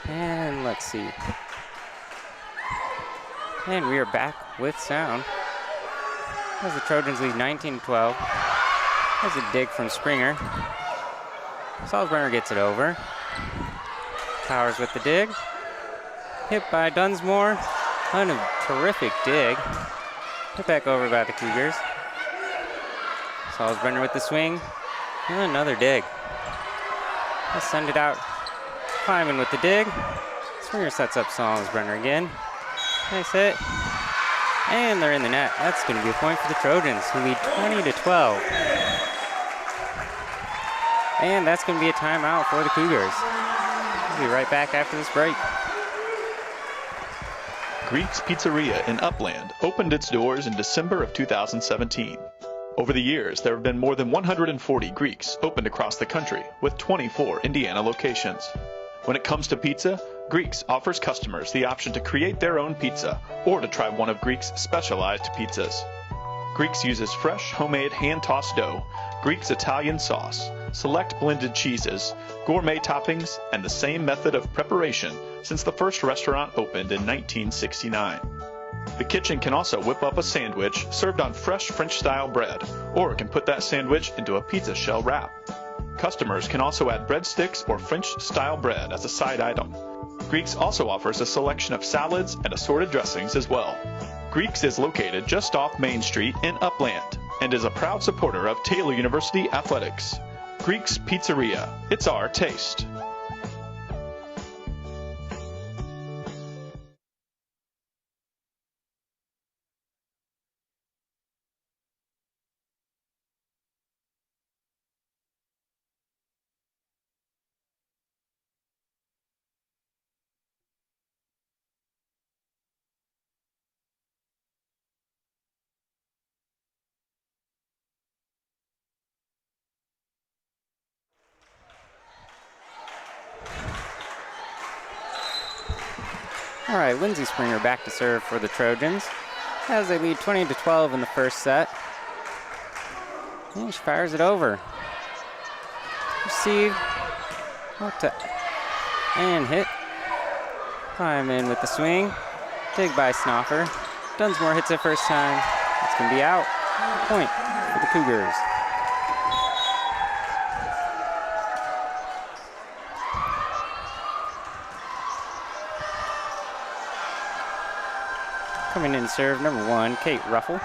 And let's see. And we are back with sound. As the Trojans lead 19-12. There's a dig from Springer. Salzbrenner gets it over. Powers with the dig. Hit by Dunsmore. On a terrific dig. Hit back over by the Cougars. Salzbrenner with the swing. And another dig. They'll send it out. Kleiman with the dig. Springer sets up Salzbrenner again. Nice hit. And they're in the net. That's going to be a point for the Trojans, who lead 20-12. And that's going to be a timeout for the Cougars. We'll be right back after this break. Greek's Pizzeria in Upland opened its doors in December of 2017. Over the years, there have been more than 140 Greeks opened across the country, with 24 Indiana locations. When it comes to pizza, Greeks offers customers the option to create their own pizza or to try one of Greek's specialized pizzas. Greeks uses fresh, homemade, hand-tossed dough, Greek's Italian sauce, select blended cheeses, gourmet toppings, and the same method of preparation since the first restaurant opened in 1969. The kitchen can also whip up a sandwich served on fresh French-style bread, or it can put that sandwich into a pizza shell wrap. Customers can also add breadsticks or French-style bread as a side item. Greeks also offers a selection of salads and assorted dressings as well. Greeks is located just off Main Street in Upland and is a proud supporter of Taylor University Athletics. Greek's Pizzeria, it's our taste. All right, Lindsey Springer back to serve for the Trojans as they lead 20-12 in the first set. And she fires it over. Received. And hit. Kleiman with the swing. Dig by Snoffer. Dunsmore hits it first time. It's going to be out. Point for the Cougars. Coming in to serve, number 1, Kate Ruffle.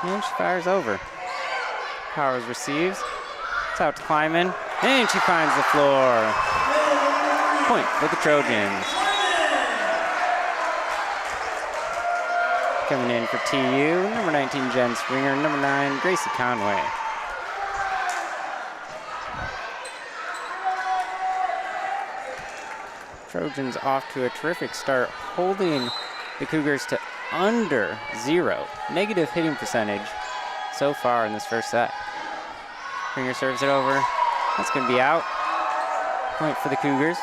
And she fires over. Powers receives. It's out to Kleiman. And she finds the floor. Point for the Trojans. Coming in for TU, number 19, Jen Springer, number 9, Gracie Conway. Trojans off to a terrific start, holding the Cougars to under 0 negative hitting percentage so far in this first set. Springer serves it over. That's going to be out. Point for the Cougars.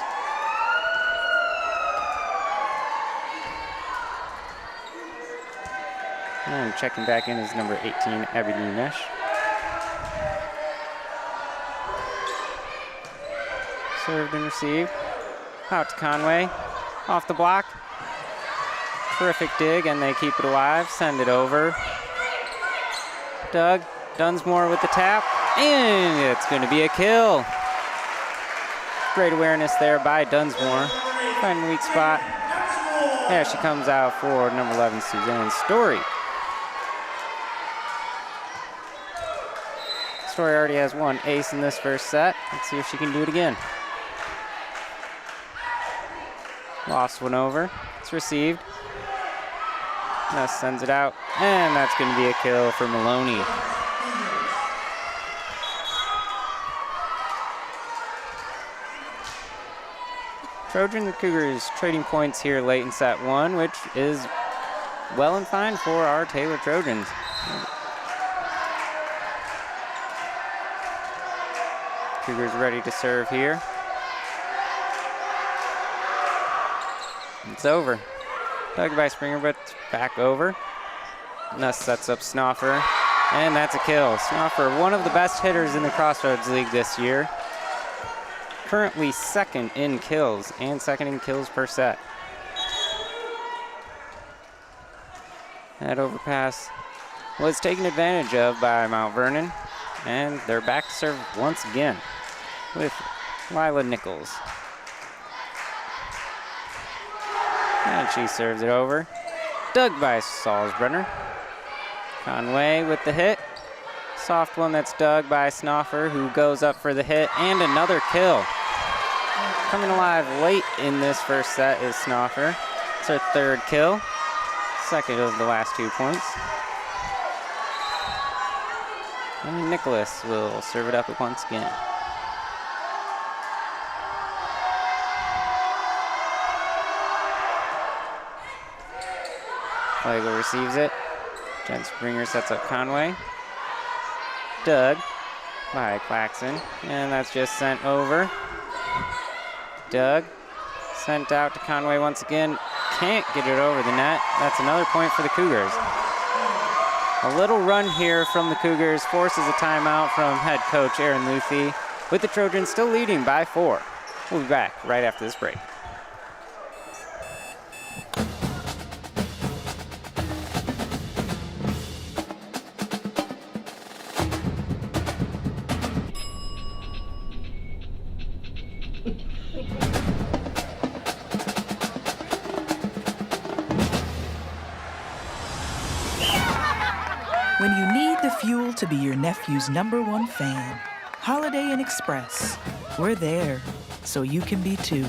And checking back in is number 18, Abby Nesh. Served and received. Out to Conway, off the block. Terrific dig, and they keep it alive. Send it over. Doug Dunsmore with the tap, and it's going to be a kill. Great awareness there by Dunsmore. Finding the weak spot. There she comes out for number 11, Suzanne Story. Story already has 1 ace in this first set. Let's see if she can do it again. Lost one over. It's received. Ness sends it out. And that's going to be a kill for Maloney. Trojan Cougars trading points here late in set 1, which is well and fine for our Taylor Trojans. Cougars ready to serve here. It's over. Dug by Springer, but back over. Nuss sets up Snoffer. And that's a kill. Snoffer, one of the best hitters in the Crossroads League this year. Currently second in kills and second in kills per set. That overpass was taken advantage of by Mount Vernon, and they're back to serve once again with Lila Nichols. And she serves it over. Dug by Salzbrenner. Conway with the hit. Soft one that's dug by Snoffer, who goes up for the hit, and another kill. Coming alive late in this first set is Snoffer. It's her third kill. Second of the last 2 points. And Nicholas will serve it up once again. Flagel receives it. Jen Springer sets up Conway. Dug by Claxon. And that's just sent over. Dug sent out to Conway once again. Can't get it over the net. That's another point for the Cougars. A little run here from the Cougars forces a timeout from head coach Aaron Luthi, with the Trojans still leading by 4. We'll be back right after this break. When you need the fuel to be your nephew's #1 fan, Holiday Inn Express. We're there, so you can be too.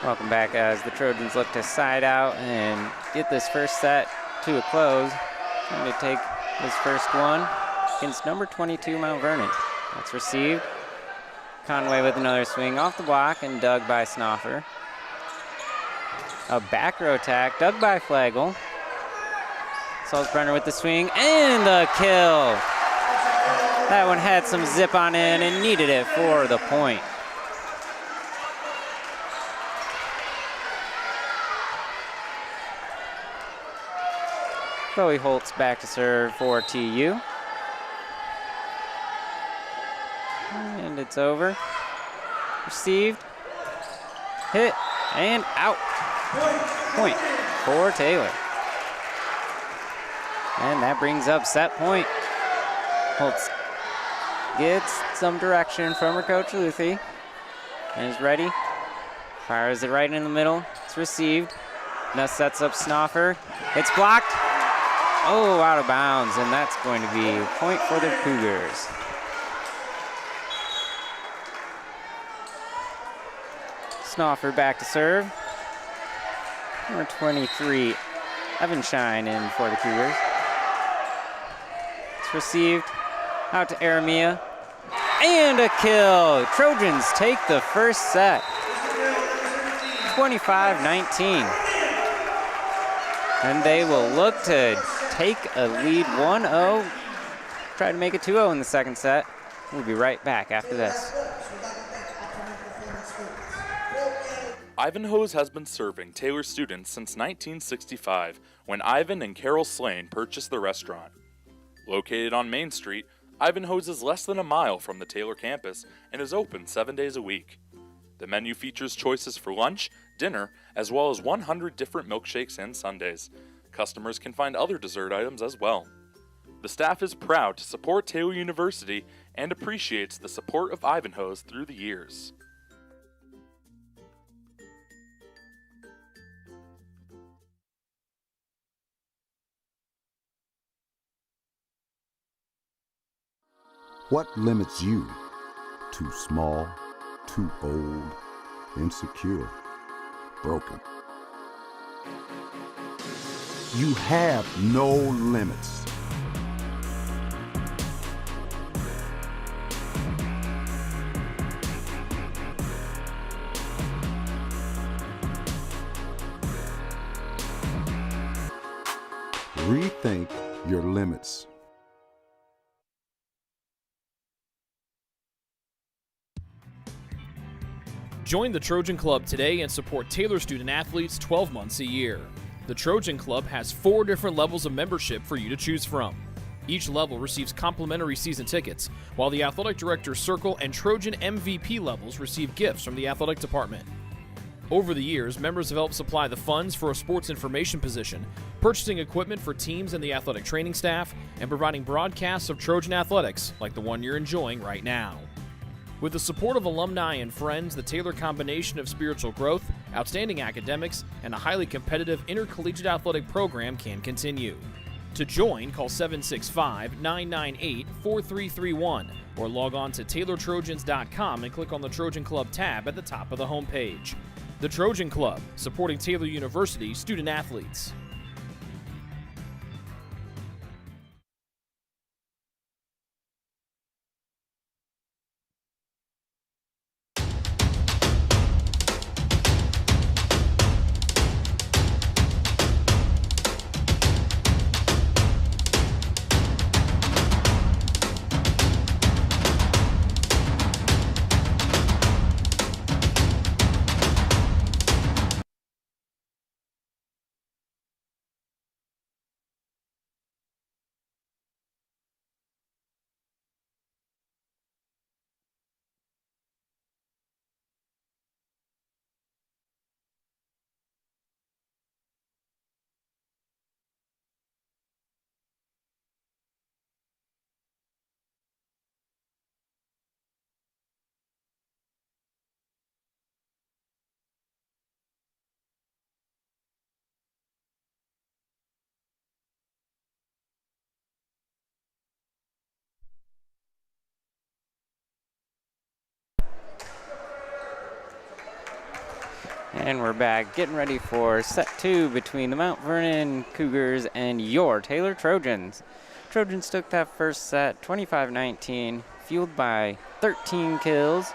Welcome back as the Trojans look to side out and get this first set to a close. Trying to take this first one against number 22, Mount Vernon. That's received. Conway with another swing off the block and dug by Snoffer. A back row attack, dug by Flagel. Salzbrenner with the swing and the kill. That one had some zip on in and needed it for the point. Chloe Holtz back to serve for TU. And it's over. Received, hit, and out. Point for Taylor. And that brings up set point. Holtz gets some direction from her coach, Luthi, and is ready. Fires it right in the middle. It's received. Now sets up Snoffer. It's blocked. Oh, out of bounds, and that's going to be a point for the Cougars. Snoffer back to serve. Number 23, Evan Shine in for the Cougars. It's received out to Aramia. And a kill. Trojans take the first set. 25-19. And they will look to take a lead 1-0. Try to make it 2-0 in the second set. We'll be right back after this. Ivanhoe's has been serving Taylor students since 1965, when Ivan and Carol Slane purchased the restaurant. Located on Main Street, Ivanhoe's is less than a mile from the Taylor campus and is open 7 days a week. The menu features choices for lunch, dinner, as well as 100 different milkshakes and sundaes. Customers can find other dessert items as well. The staff is proud to support Taylor University and appreciates the support of Ivanhoe's through the years. What limits you? Too small, too old, insecure, broken. You have no limits. Rethink your limits. Join the Trojan Club today and support Taylor student athletes 12 months a year. The Trojan Club has 4 different levels of membership for you to choose from. Each level receives complimentary season tickets, while the Athletic Director's Circle and Trojan MVP levels receive gifts from the athletic department. Over the years, members have helped supply the funds for a sports information position, purchasing equipment for teams and the athletic training staff, and providing broadcasts of Trojan athletics like the one you're enjoying right now. With the support of alumni and friends, the Taylor combination of spiritual growth, outstanding academics, and a highly competitive intercollegiate athletic program can continue. To join, call 765-998-4331 or log on to TaylorTrojans.com and click on the Trojan Club tab at the top of the homepage. The Trojan Club, supporting Taylor University student athletes. And we're back, getting ready for set 2 between the Mount Vernon Cougars and your Taylor Trojans. Trojans took that first set 25-19, fueled by 13 kills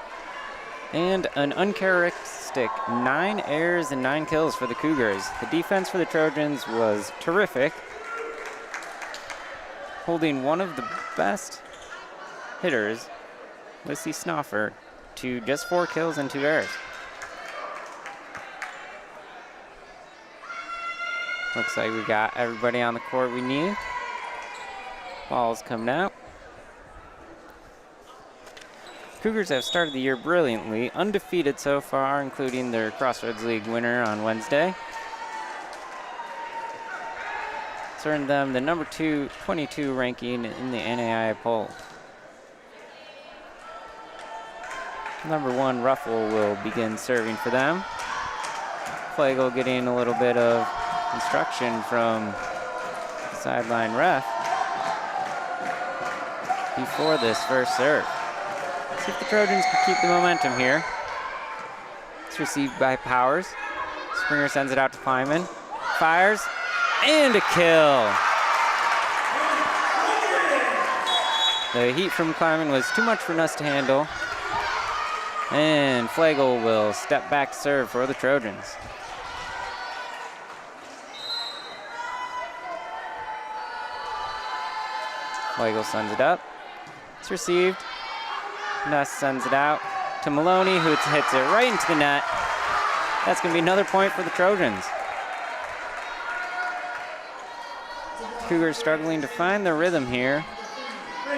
and an uncharacteristic 9 errors and 9 kills for the Cougars. The defense for the Trojans was terrific, holding one of the best hitters, Lissy Snoffer, to just 4 kills and 2 errors. Looks like we got everybody on the court we need. Ball's coming out. Cougars have started the year brilliantly, undefeated so far, including their Crossroads League winner on Wednesday. It's earned them the number 22 ranking in the NAIA poll. Number 1 Ruffle will begin serving for them. Flagel getting a little bit of instruction from the sideline ref before this first serve. See if the Trojans can keep the momentum here. It's received by Powers. Springer sends it out to Kleiman. Fires, and a kill. The heat from Kleiman was too much for Nuss to handle. And Flagel will step back to serve for the Trojans. Flagel sends it up. It's received. Nuss sends it out to Maloney, who hits it right into the net. That's going to be another point for the Trojans. Cougars struggling to find their rhythm here,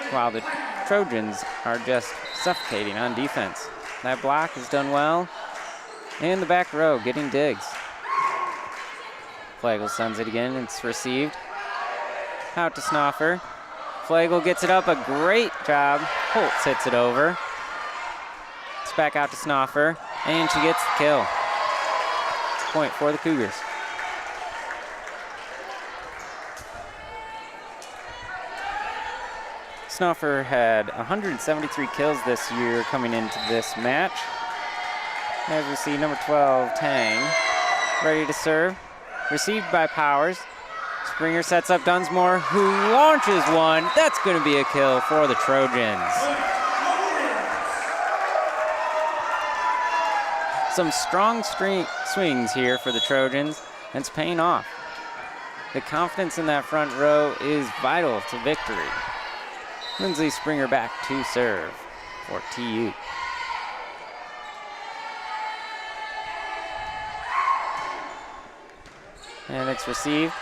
while the Trojans are just suffocating on defense. That block is done well. And the back row getting digs. Flagel sends it again. It's received. Out to Snoffer. Flagel gets it up, a great job. Holtz hits it over. It's back out to Snoffer, and she gets the kill. Point for the Cougars. Snuffer had 173 kills this year coming into this match. As we see, number 12, Tang, ready to serve. Received by Powers. Springer sets up Dunsmore, who launches one. That's going to be a kill for the Trojans. Some strong swings here for the Trojans, and it's paying off. The confidence in that front row is vital to victory. Lindsey Springer back to serve for TU. And it's received.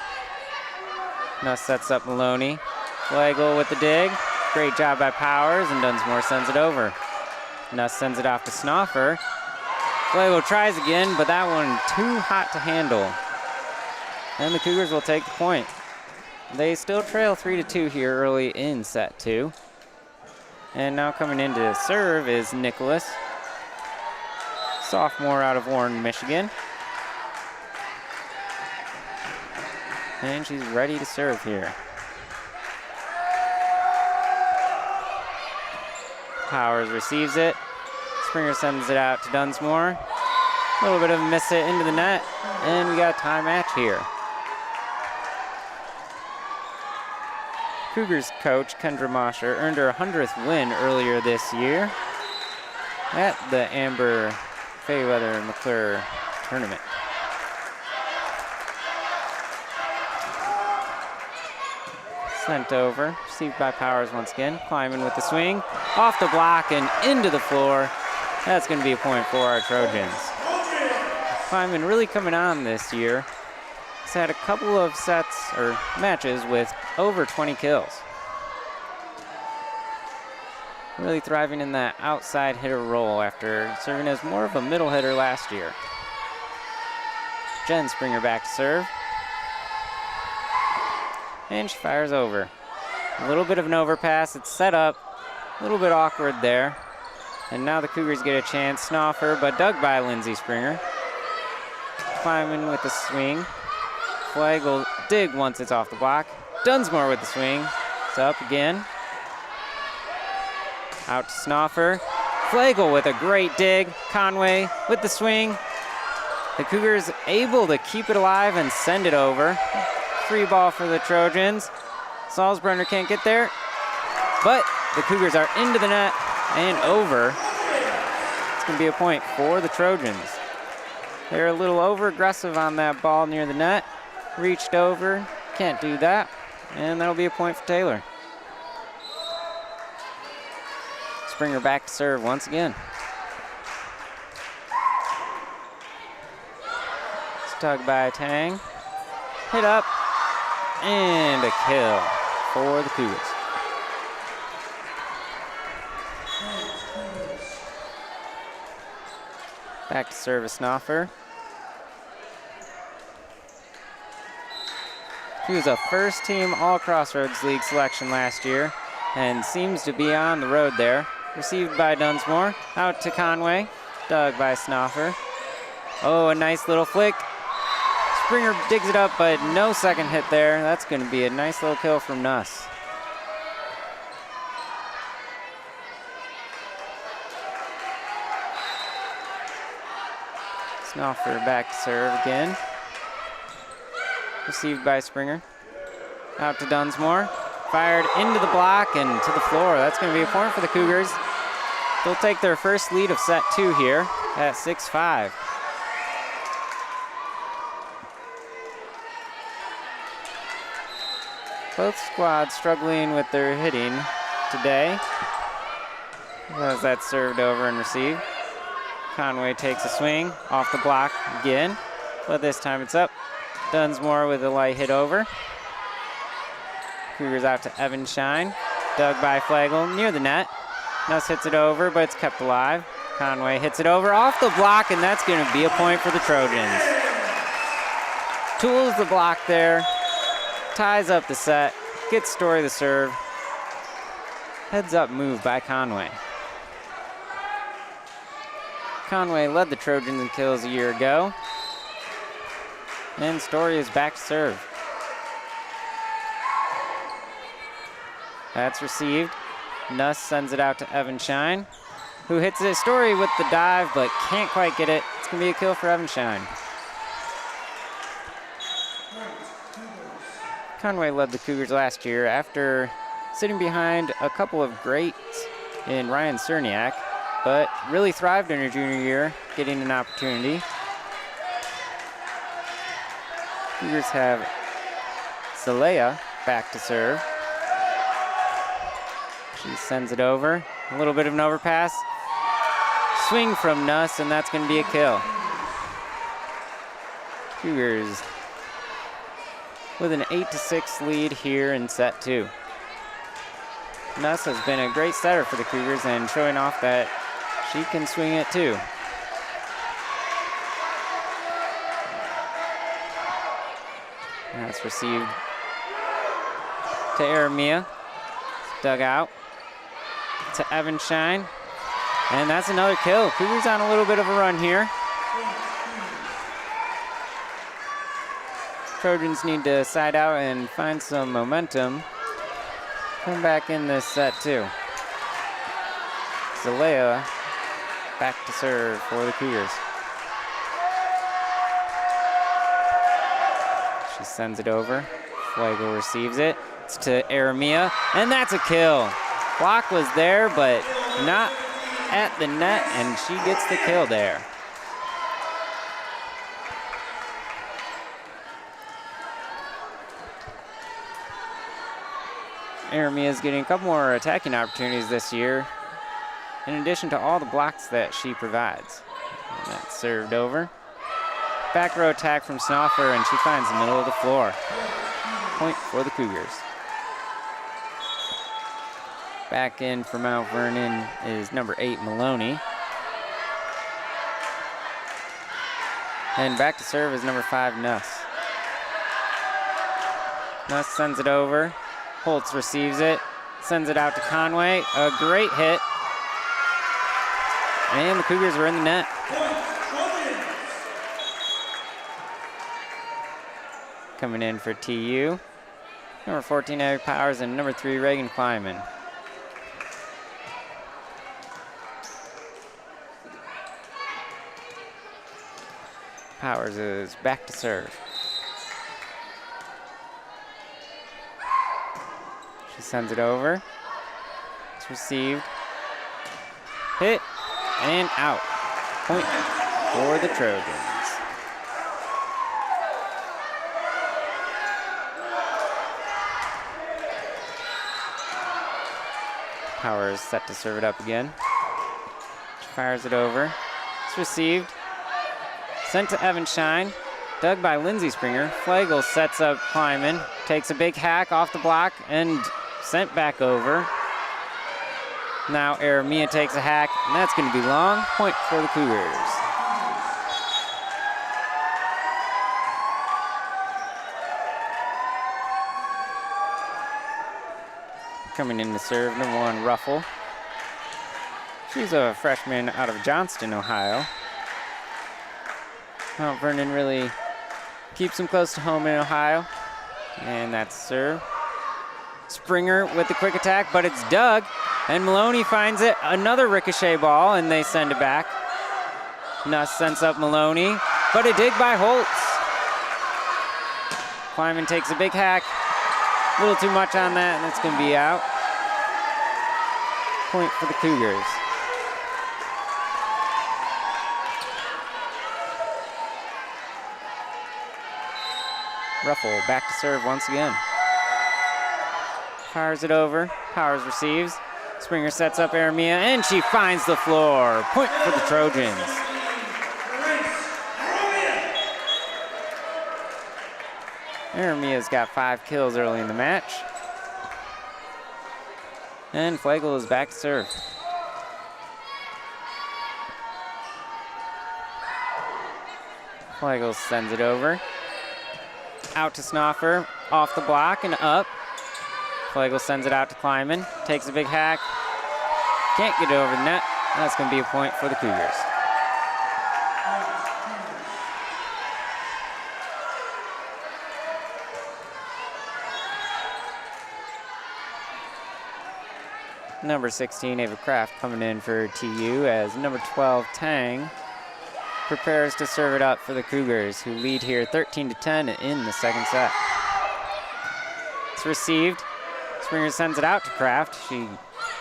Nuss sets up Maloney. Flagel with the dig. Great job by Powers, and Dunsmore sends it over. Nuss sends it off to Snoffer. Flagel tries again, but that one too hot to handle. And the Cougars will take the point. They still trail 3-2 here early in set 2. And now coming in to serve is Nicholas, sophomore out of Warren, Michigan. And she's ready to serve here. Powers receives it. Springer sends it out to Dunsmore. A little bit of a miss hit into the net, and we got a tie match here. Cougars coach Kendra Mosher earned her 100th win earlier this year at the Amber Fayweather McClure tournament. Sent over, received by Powers once again. Kleiman with the swing, off the block and into the floor. That's going to be a point for our Trojans. Kleiman really coming on this year. He's had a couple of sets or matches with over 20 kills. Really thriving in that outside hitter role after serving as more of a middle hitter last year. Jen Springer back to serve. And she fires over. A little bit of an overpass. It's set up. A little bit awkward there. And now the Cougars get a chance. Snoffer, but dug by Lindsey Springer. Kleiman with the swing. Flag will dig once it's off the block. Dunsmore with the swing. It's up again. Out to Snoffer. Flagel with a great dig. Conway with the swing. The Cougars able to keep it alive and send it over. Free ball for the Trojans. Salzbrunner can't get there, but the Cougars are into the net and over. It's going to be a point for the Trojans. They're a little over-aggressive on that ball near the net. Reached over, can't do that, and that'll be a point for Taylor. Springer back to serve once again. It's tugged by Tang. Hit up. And a kill for the Cougars. Back to service Snoffer. He was a first-team All-Crossroads League selection last year and seems to be on the road there. Received by Dunsmore. Out to Conway. Dug by Snoffer. Oh, a nice little flick. Springer digs it up, but no second hit there. That's going to be a nice little kill from Nuss. Snoffer back to serve again. Received by Springer. Out to Dunsmore. Fired into the block and to the floor. That's going to be a point for the Cougars. They'll take their first lead of set 2 here at 6-5. Both squads struggling with their hitting today. As that's served over and received. Conway takes a swing off the block again, but this time it's up. Dunsmore with a light hit over. Cougars out to Evan Shine. Dug by Flagel near the net. Nuss hits it over, but it's kept alive. Conway hits it over off the block, and that's going to be a point for the Trojans. Tools the block there. Ties up the set, gets Story the serve. Heads up move by Conway. Conway led the Trojans in kills a year ago. And Story is back to serve. That's received. Nuss sends it out to Evan Shine, who hits it Story with the dive, but can't quite get it. It's going to be a kill for Evan Shine. Conway led the Cougars last year after sitting behind a couple of greats in Ryan Cerniak, but really thrived in her junior year, getting an opportunity. Cougars have Zalea back to serve. She sends it over. A little bit of an overpass. Swing from Nuss, and that's going to be a kill. Cougars with an 8-6 lead here in set 2. Nuss has been a great setter for the Cougars and showing off that she can swing it too. That's received to Aramia. Dug out to Evan Shine. And that's another kill. Cougars on a little bit of a run here. Trojans need to side out and find some momentum. Come back in this set too. Zalea back to serve for the Cougars. She sends it over. Flagel receives it. It's to Aramia, and that's a kill. Block was there, but not at the net, and she gets the kill there. Aramia is getting a couple more attacking opportunities this year, in addition to all the blocks that she provides. And that's served over. Back row attack from Snoffer, and she finds the middle of the floor. Point for the Cougars. Back in for Mount Vernon is number 8, Maloney. And back to serve is number 5, Nuss. Nuss sends it over. Holtz receives it, sends it out to Conway. A great hit. And the Cougars were in the net. Coming in for TU. Number 14, Abby Powers, and number 3, Reagan Kleiman. Powers is back to serve. She sends it over. It's received. Hit and out. Point for the Trojans. Powers set to serve it up again. She fires it over. It's received. Sent to Evan Shine. Dug by Lindsay Springer. Flagel sets up Kleiman. Takes a big hack off the block and sent back over. Now Aramia takes a hack, and that's going to be long. Point for the Cougars. Coming in to serve, number 1, Ruffle. She's a freshman out of Johnston, Ohio. Mount Vernon really keeps them close to home in Ohio. And that's serve. Springer with the quick attack, but it's dug. And Maloney finds it. Another ricochet ball, and they send it back. Nuss sends up Maloney, but a dig by Holtz. Kleiman takes a big hack. A little too much on that, and it's going to be out. Point for the Cougars. Ruffle back to serve once again. Fires it over. Powers receives. Springer sets up Aramia, and she finds the floor. Point for the Trojans. Aramia's got 5 kills early in the match. And Flagel is back to serve. Flagel sends it over. Out to Snoffer, off the block and up. Flagel sends it out to Kleiman, takes a big hack. Can't get it over the net. That's going to be a point for the Cougars. Number 16, Ava Kraft, coming in for TU as number 12, Tang, prepares to serve it up for the Cougars, who lead here 13-10 in the second set. It's received. Springer sends it out to Kraft. She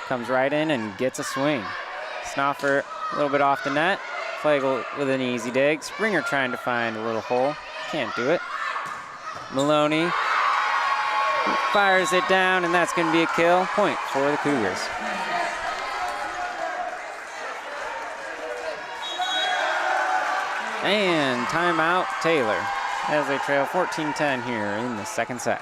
comes right in and gets a swing. Snoffer a little bit off the net. Flagel with an easy dig. Springer trying to find a little hole. Can't do it. Maloney fires it down, and that's going to be a kill. Point for the Cougars. And timeout Taylor as they trail 14-10 here in the second set.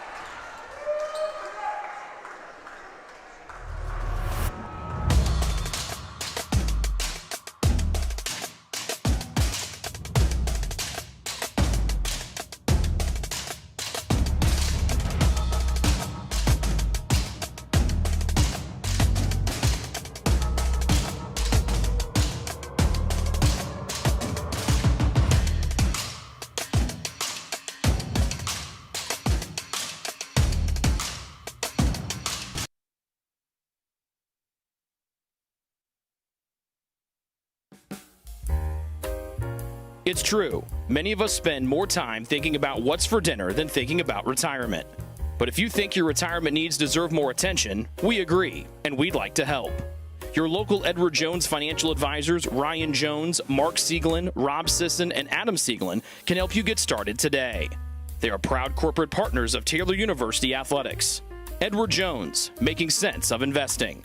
It's true. Many of us spend more time thinking about what's for dinner than thinking about retirement. But if you think your retirement needs deserve more attention, we agree, and we'd like to help. Your local Edward Jones financial advisors, Ryan Jones, Mark Sieglin, Rob Sisson, and Adam Sieglin, can help you get started today. They are proud corporate partners of Taylor University Athletics. Edward Jones, making sense of investing.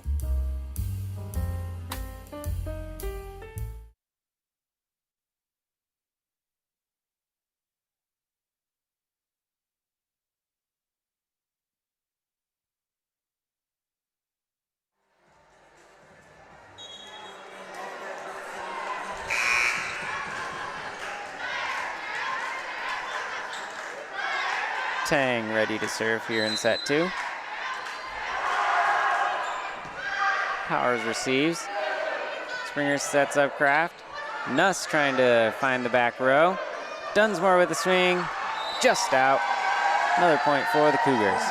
Tang ready to serve here in set 2. Powers receives. Springer sets up Kraft. Nuss trying to find the back row. Dunsmore with a swing. Just out. Another point for the Cougars.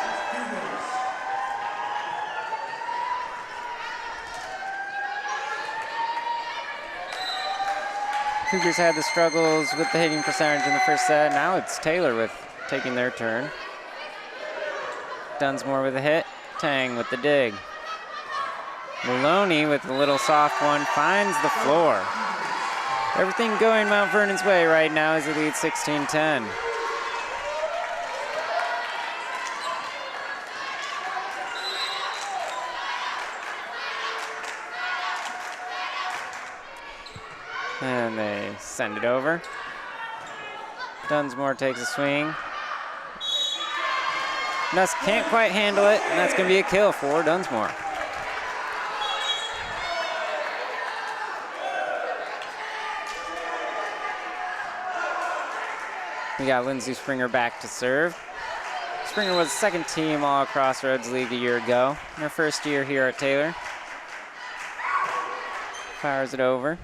Cougars had the struggles with the hitting percentage in the first set. Now it's Taylor with taking their turn. Dunsmore with a hit. Tang with the dig. Maloney with a little soft one finds the floor. Everything going Mount Vernon's way right now as it leads 16-10. And they send it over. Dunsmore takes a swing. Nuss can't quite handle it, and that's going to be a kill for Dunsmore. We got Lindsay Springer back to serve. Springer was second team All Crossroads League a year ago, in her first year here at Taylor. Fires it over.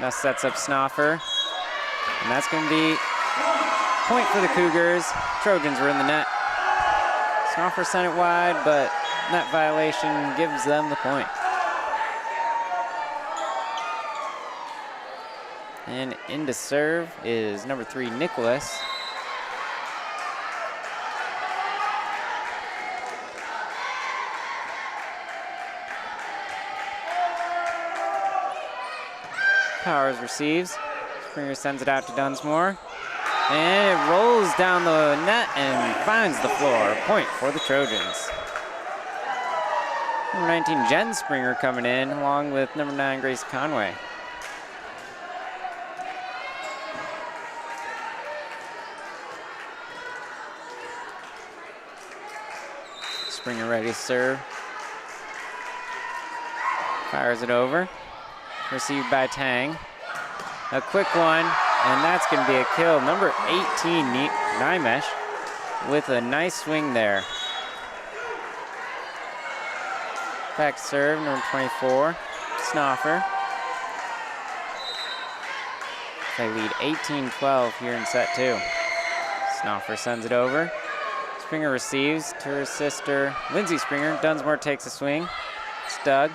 Nuss sets up Snoffer, and that's going to be point for the Cougars. Trojans were in the net. Snoffer sent it wide, but net violation gives them the point. And in to serve is number 3, Nicholas. Powers receives. Springer sends it out to Dunsmore. And it rolls down the net and finds the floor. Point for the Trojans. Number 19, Jen Springer coming in, along with number 9, Grace Conway. Springer ready to serve. Fires it over. Received by Tang. A quick one, and that's going to be a kill. Number 18, Nymesh, with a nice swing there. Back serve, number 24, Snoffer. They lead 18-12 here in set 2. Snoffer sends it over. Springer receives to her sister, Lindsay Springer. Dunsmore takes a swing. It's Doug.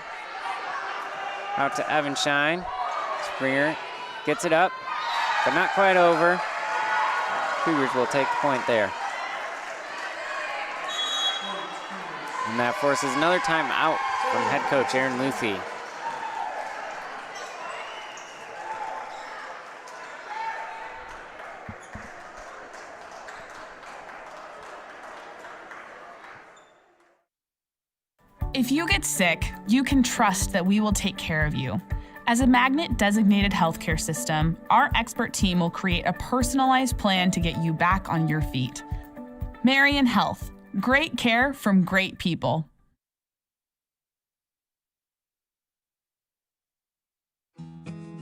Out to Evan Shine. Springer gets it up, but not quite over. Cougars will take the point there. And that forces another timeout from head coach Aaron Luthi. If you get sick, you can trust that we will take care of you. As a Magnet-designated healthcare system, our expert team will create a personalized plan to get you back on your feet. Marion Health. Great care from great people.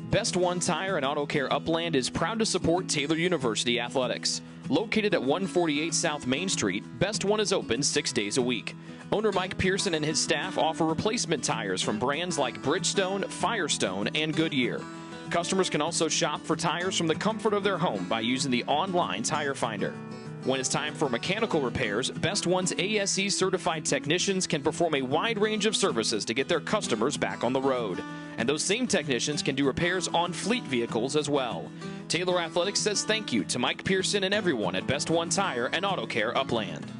Best One Tire and Auto Care Upland is proud to support Taylor University Athletics. Located at 148 South Main Street, Best One is open 6 days a week. Owner Mike Pearson and his staff offer replacement tires from brands like Bridgestone, Firestone, and Goodyear. Customers can also shop for tires from the comfort of their home by using the online tire finder. When it's time for mechanical repairs, Best One's ASE certified technicians can perform a wide range of services to get their customers back on the road. And those same technicians can do repairs on fleet vehicles as well. Taylor Athletics says thank you to Mike Pearson and everyone at Best One Tire and Auto Care Upland.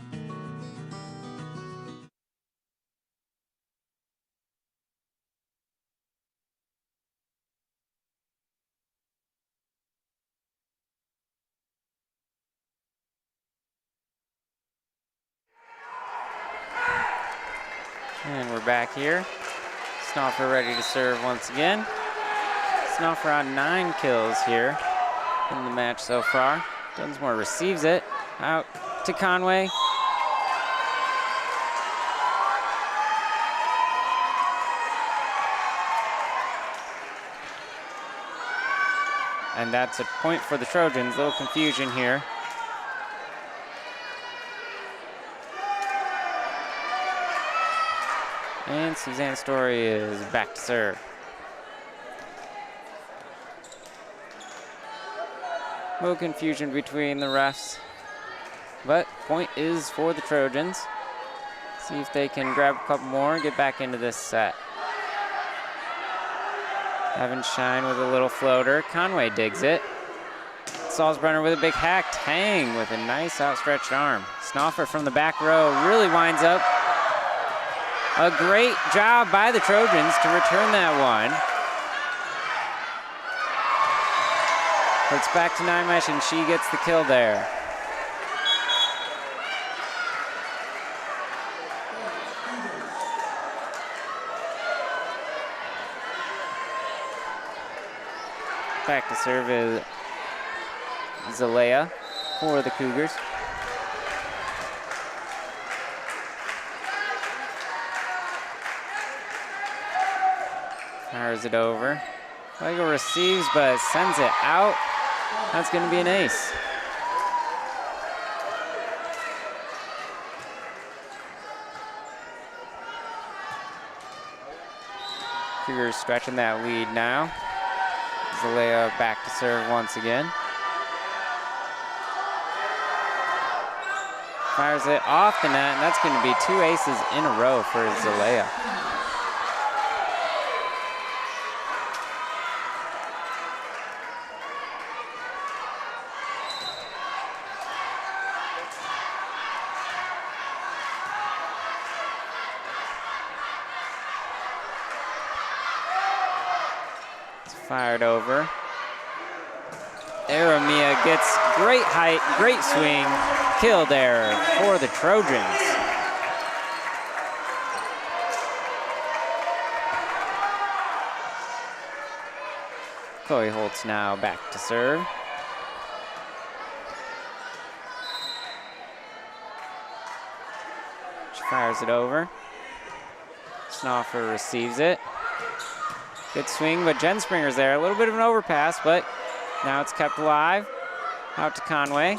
And we're back here. Snoffer ready to serve once again. Snoffer on 9 kills here in the match so far. Dunsmore receives it out to Conway. And that's a point for the Trojans. A little confusion here. And Suzanne Story is back to serve. A little confusion between the refs, but point is for the Trojans. See if they can grab a couple more and get back into this set. Evan Shine with a little floater. Conway digs it. Salzbrenner with a big hack. Tang with a nice outstretched arm. Snoffer from the back row really winds up. A great job by the Trojans to return that one. It's back to Nymesh, and she gets the kill there. Back to serve is Zalea for the Cougars. Fires it over. Weigel receives, but sends it out. That's going to be an ace. Cougars stretching that lead now. Zalea back to serve once again. Fires it off the net, and that's going to be 2 aces in a row for Zalea. Fired over. Aramia gets great height, great swing, kill there for the Trojans. Chloe Holtz now back to serve. She fires it over. Snoffer receives it. Good swing, but Jen Springer's there. A little bit of an overpass, but now it's kept alive. Out to Conway.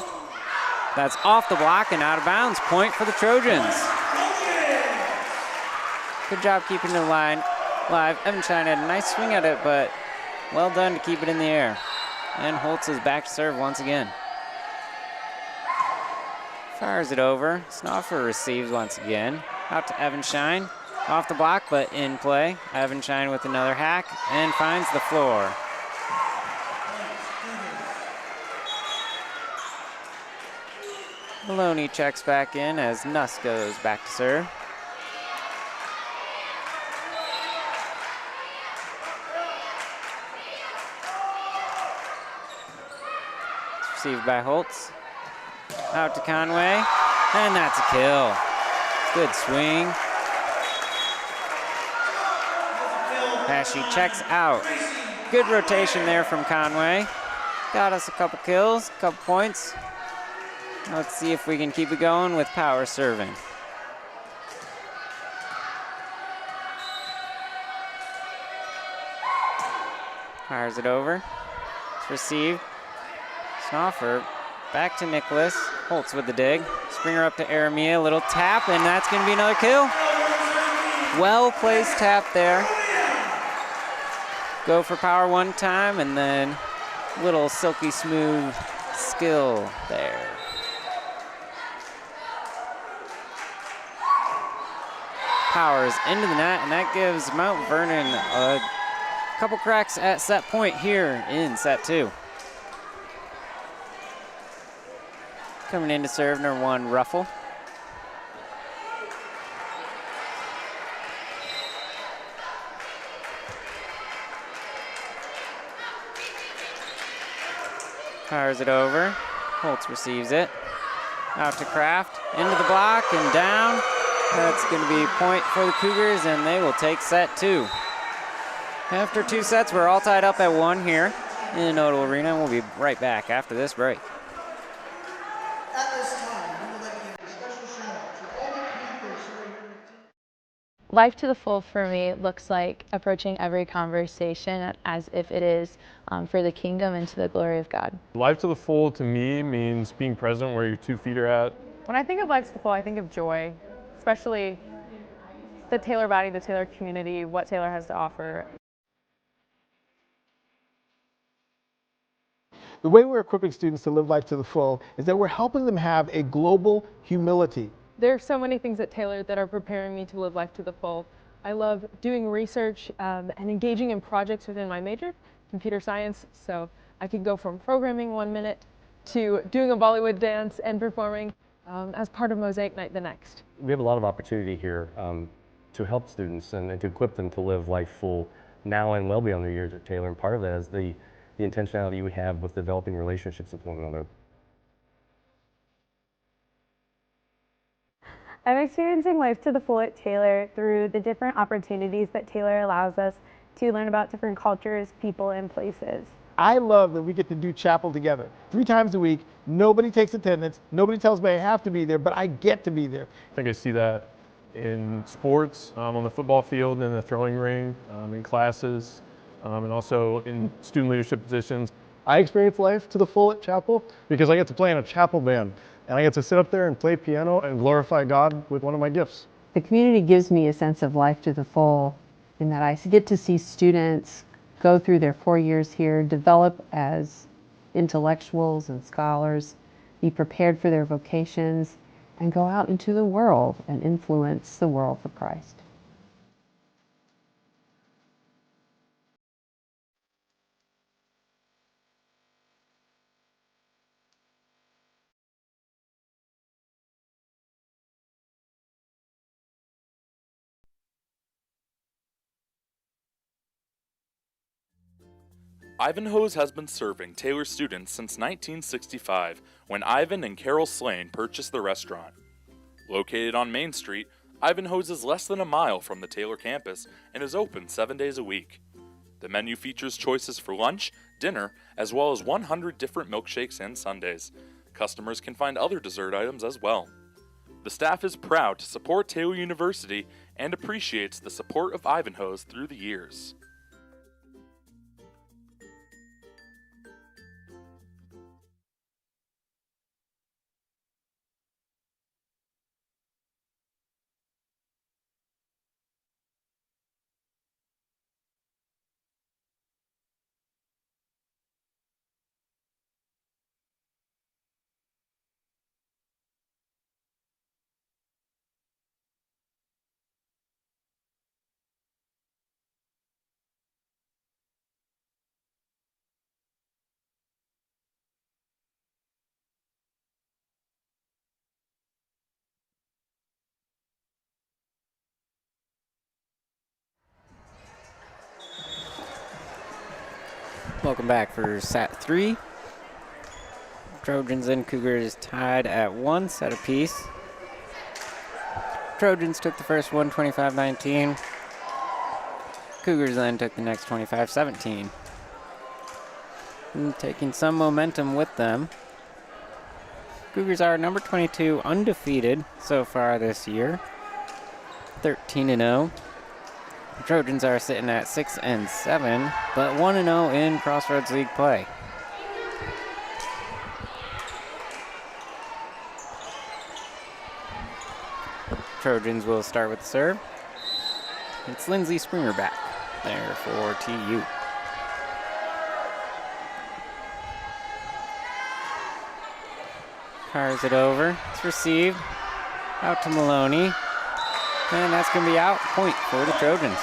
That's off the block and out of bounds. Point for the Trojans. Good job keeping the line live. Evan Shine had a nice swing at it, but well done to keep it in the air. And Holtz is back to serve once again. Fires it over. Snoffer receives once again. Out to Evanshine. Off the block, but in play. Evanshine with another hack and finds the floor. Maloney checks back in as Nuss goes back to serve. It's received by Holtz. Out to Conway, and that's a kill. Good swing. As she checks out. Good rotation there from Conway. Got us a couple kills, a couple points. Let's see if we can keep it going with power serving. Fires it over. It's received. Snoffer back to Nicholas. Holtz with the dig. Springer up to Aramia. Little tap, and that's going to be another kill. Well-placed tap there. Go for power one time, and then little silky smooth skill there. Powers into the net, and that gives Mount Vernon a couple cracks at set point here in set two. Coming in to serve number one, Ruffle. Fires it over. Holtz receives it. Out to Kraft, into the block and down. That's going to be a point for the Cougars, and they will take set two. After two sets, we're all tied up at one here in Noto Arena. We'll be right back after this break. At this time, we would like to give a special shout out to all the Panthers who are here. Life to the full for me looks like approaching every conversation as if it is for the kingdom and to the glory of God. Life to the full to me means being present where your 2 feet are at. When I think of life to the full, I think of joy, especially the Taylor body, the Taylor community, what Taylor has to offer. The way we're equipping students to live life to the full is that we're helping them have a global humility. There are so many things at Taylor that are preparing me to live life to the full. I love doing research and engaging in projects within my major, computer science. So I could go from programming 1 minute to doing a Bollywood dance and performing as part of Mosaic Night the next. We have a lot of opportunity here to help students and to equip them to live life full now and well beyond their years at Taylor. And part of that is the intentionality we have with developing relationships with one another. I'm experiencing life to the full at Taylor through the different opportunities that Taylor allows us to learn about different cultures, people, and places. I love that we get to do chapel together 3 times a week. Nobody takes attendance. Nobody tells me I have to be there, but I get to be there. I think I see that in sports, on the football field, in the throwing ring, in classes, and also in student leadership positions. I experience life to the full at chapel because I get to play in a chapel band, and I get to sit up there and play piano and glorify God with one of my gifts. The community gives me a sense of life to the full in that I get to see students go through their 4 years here, develop as intellectuals and scholars, be prepared for their vocations, and go out into the world and influence the world for Christ. Ivanhoe's has been serving Taylor students since 1965, when Ivan and Carol Slane purchased the restaurant. Located on Main Street, Ivanhoe's is less than a mile from the Taylor campus and is open 7 days a week. The menu features choices for lunch, dinner, as well as 100 different milkshakes and sundaes. Customers can find other dessert items as well. The staff is proud to support Taylor University and appreciates the support of Ivanhoe's through the years. Welcome back for set 3. Trojans and Cougars tied at 1 set apiece. Trojans took the first one 25-19. Cougars then took the next 25-17. Taking some momentum with them. Cougars are number 22 undefeated so far this year. 13-0. Trojans are sitting at 6-7, but 1-0 in Crossroads League play. Trojans will start with the serve. It's Lindsay Springer back there for TU. Fires it over. It's received. Out to Maloney. And that's going to be out. Point for the Trojans.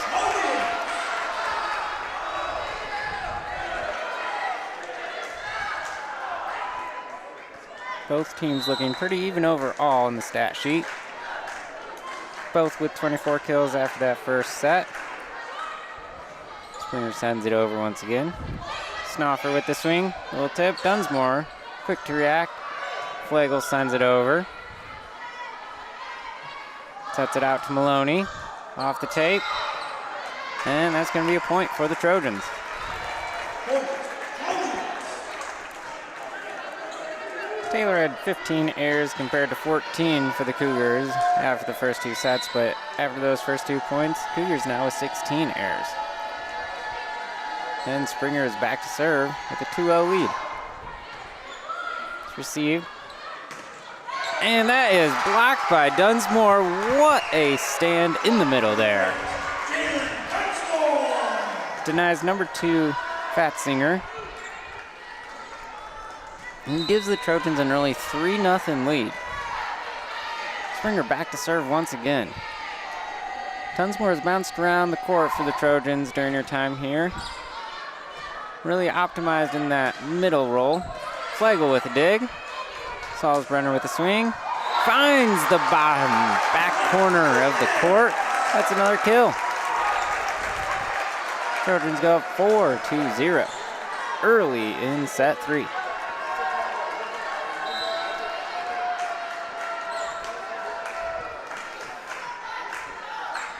Both teams looking pretty even overall in the stat sheet. Both with 24 kills after that first set. Springer sends it over once again. Snoffer with the swing. Little tip. Dunsmore quick to react. Flagel sends it over. Sets it out to Maloney. Off the tape. And that's going to be a point for the Trojans. Taylor had 15 errors compared to 14 for the Cougars after the first 2 sets, but after those first 2 points, Cougars now with 16 errors. And Springer is back to serve with a 2-0 lead. It's received. And that is blocked by Dunsmore. What a stand in the middle there. Denies number 2, Fatzinger. And gives the Trojans an early 3-0 lead. Springer back to serve once again. Dunsmore has bounced around the court for the Trojans during her time here. Really optimized in that middle roll. Flagel with a dig. Salzbrenner with a swing. Finds the bottom back corner of the court. That's another kill. Trojans go up 4-0 early in set 3.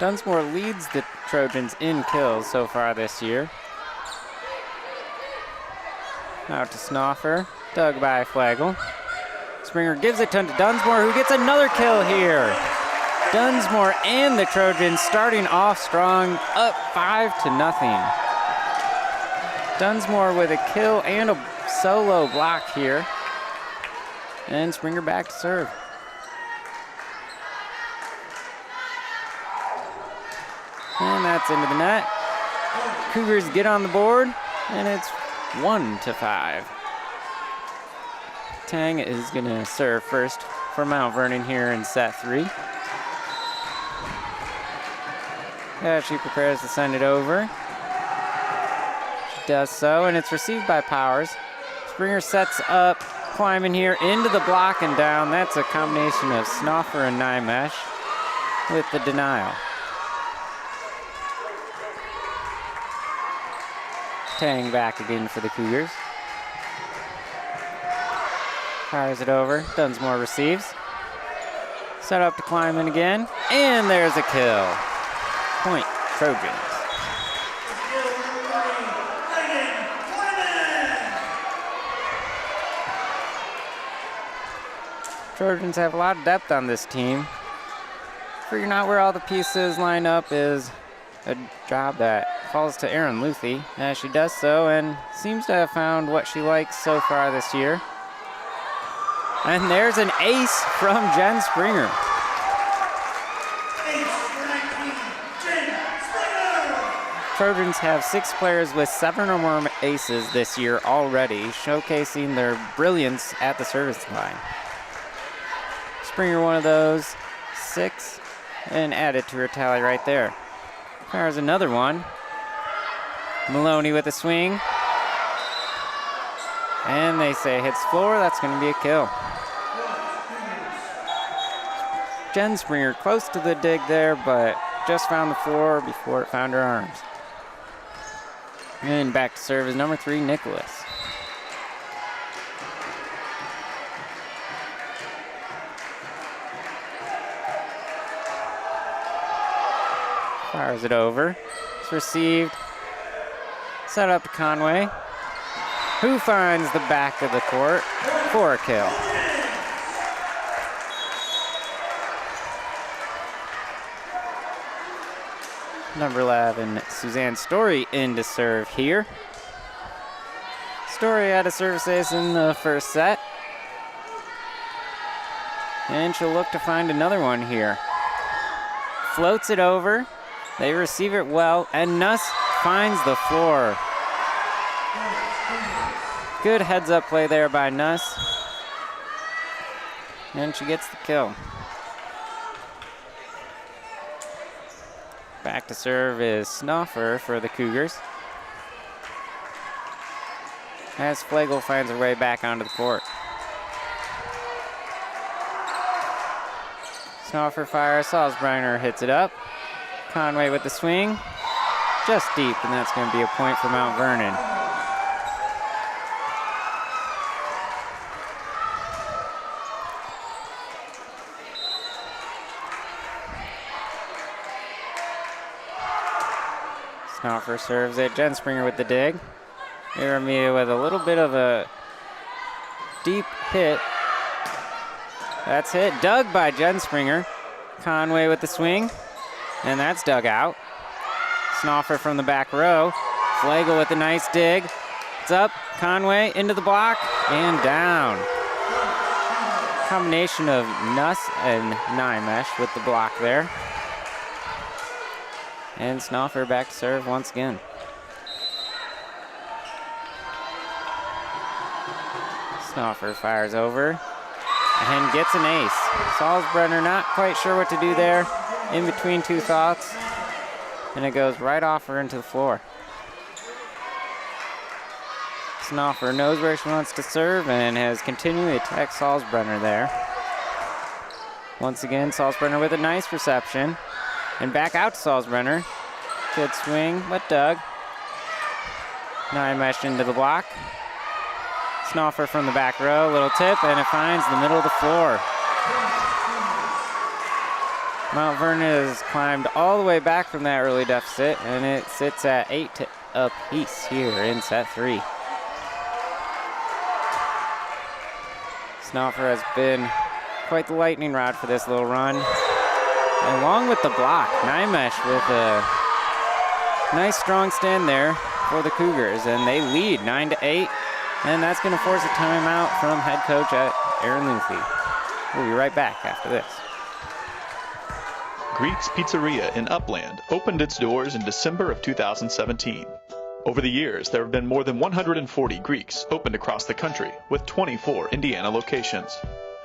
Dunsmore leads the Trojans in kills so far this year. Out to Snoffer, dug by Flagel. Springer gives it to Dunsmore, who gets another kill here. Dunsmore and the Trojans starting off strong, up 5-0. Dunsmore with a kill and a solo block here. And Springer back to serve. And that's into the net. Cougars get on the board, and it's 1-5. Tang is going to serve first for Mount Vernon here in set 3. Yeah, she prepares to send it over. She does so, and it's received by Powers. Springer sets up, climbing here into the block and down. That's a combination of Snoffer and Nymesh with the denial. Tang back again for the Cougars. Fires it over. Dunsmore receives. Set up to climb in again. And there's a kill. Point Trojans. Trojans have a lot of depth on this team. Figuring out where all the pieces line up is a job that falls to Erin Luthi, as she does so and seems to have found what she likes so far this year. And there's an ace from Jen Springer. Trojans have 6 players with 7 or more aces this year already, showcasing their brilliance at the service line. Springer one of those 6 and added to her tally right there. There's another one. Maloney with a swing. And they say hits floor. That's going to be a kill. Jen Springer close to the dig there, but just found the floor before it found her arms. And back to serve is number 3, Nicholas. Fires it over. It's received. Set up to Conway, who finds the back of the court for a kill. Number 11, Suzanne Story in to serve here. Story had a service ace in the first set. And she'll look to find another one here. Floats it over. They receive it well, and Nuss finds the floor. Good heads-up play there by Nuss. And she gets the kill. Back to serve is Snoffer for the Cougars, as Flegel finds her way back onto the court. Snoffer fires, Salzbrenner hits it up. Conway with the swing, just deep, and that's going to be a point for Mount Vernon. Snoffer serves it, Jen Springer with the dig. Iramia with a little bit of a deep hit. That's hit, dug by Jen Springer. Conway with the swing, and that's dug out. Snoffer from the back row. Flegel with a nice dig. It's up, Conway into the block, and down. Combination of Nuss and Nymesh with the block there. And Snoffer back to serve once again. Snoffer fires over and gets an ace. Salzbrenner not quite sure what to do there, in between two thoughts, and it goes right off her into the floor. Snoffer knows where she wants to serve and has continually attacked Salzbrenner there. Once again, Salzbrenner with a nice reception. And back out to Salzbrenner. Good swing, but dug. Nymesh into the block. Snoffer from the back row, little tip, and it finds the middle of the floor. Mount Vernon has climbed all the way back from that early deficit, and it sits at 8 apiece here in set 3. Snoffer has been quite the lightning rod for this little run. And along with the block, Nymesh with a nice strong stand there for the Cougars, and they lead 9-8, and that's going to force a timeout from head coach Aaron Luffy. We'll be right back after this. Greek's Pizzeria in Upland opened its doors in December of 2017. Over the years, there have been more than 140 Greeks opened across the country, with 24 Indiana locations.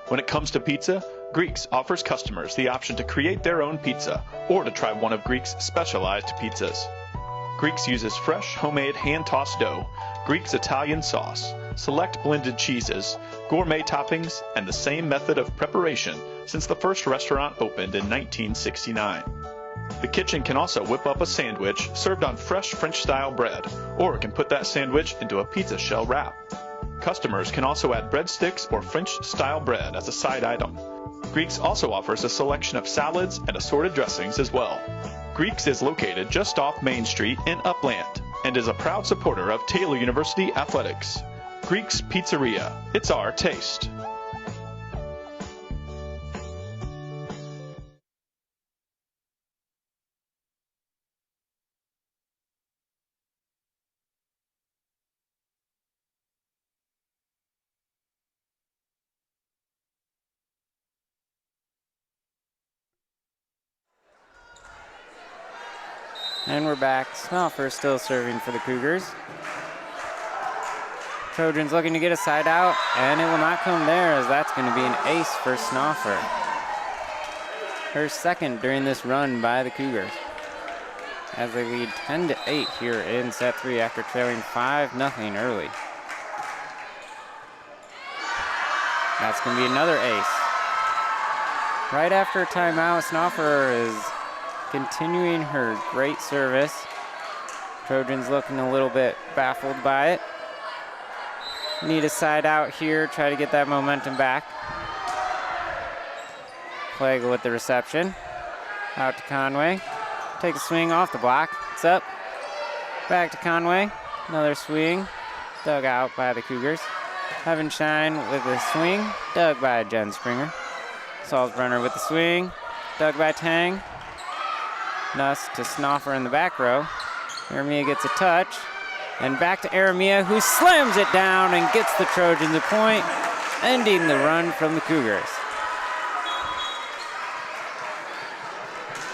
When it comes to pizza, Greeks offers customers the option to create their own pizza or to try one of Greek's specialized pizzas. Greeks uses fresh, homemade, hand-tossed dough, Greek's Italian sauce, select blended cheeses, gourmet toppings, and the same method of preparation since the first restaurant opened in 1969. The kitchen can also whip up a sandwich served on fresh French-style bread, or it can put that sandwich into a pizza shell wrap. Customers can also add breadsticks or French-style bread as a side item. Greeks also offers a selection of salads and assorted dressings as well. Greeks is located just off Main Street in Upland and is a proud supporter of Taylor University Athletics. Greek's Pizzeria, it's our taste. And we're back. Snoffer still serving for the Cougars. Trojans looking to get a side out, and it will not come there, as that's going to be an ace for Snoffer. Her second during this run by the Cougars, as they lead 10-8 here in set 3 after trailing 5-0 early. That's going to be another ace. Right after a timeout, Snoffer is continuing her great service. Trojans looking a little bit baffled by it. Need a side out here, try to get that momentum back. Flagel with the reception. Out to Conway. Take a swing off the block. It's up. Back to Conway. Another swing. Dug out by the Cougars. Heavenshine with a swing. Dug by Jen Springer. Salzbrenner with the swing. Dug by Tang. Nuss to Snoffer in the back row. Aramia gets a touch. And back to Aramia, who slams it down and gets the Trojans a point, ending the run from the Cougars.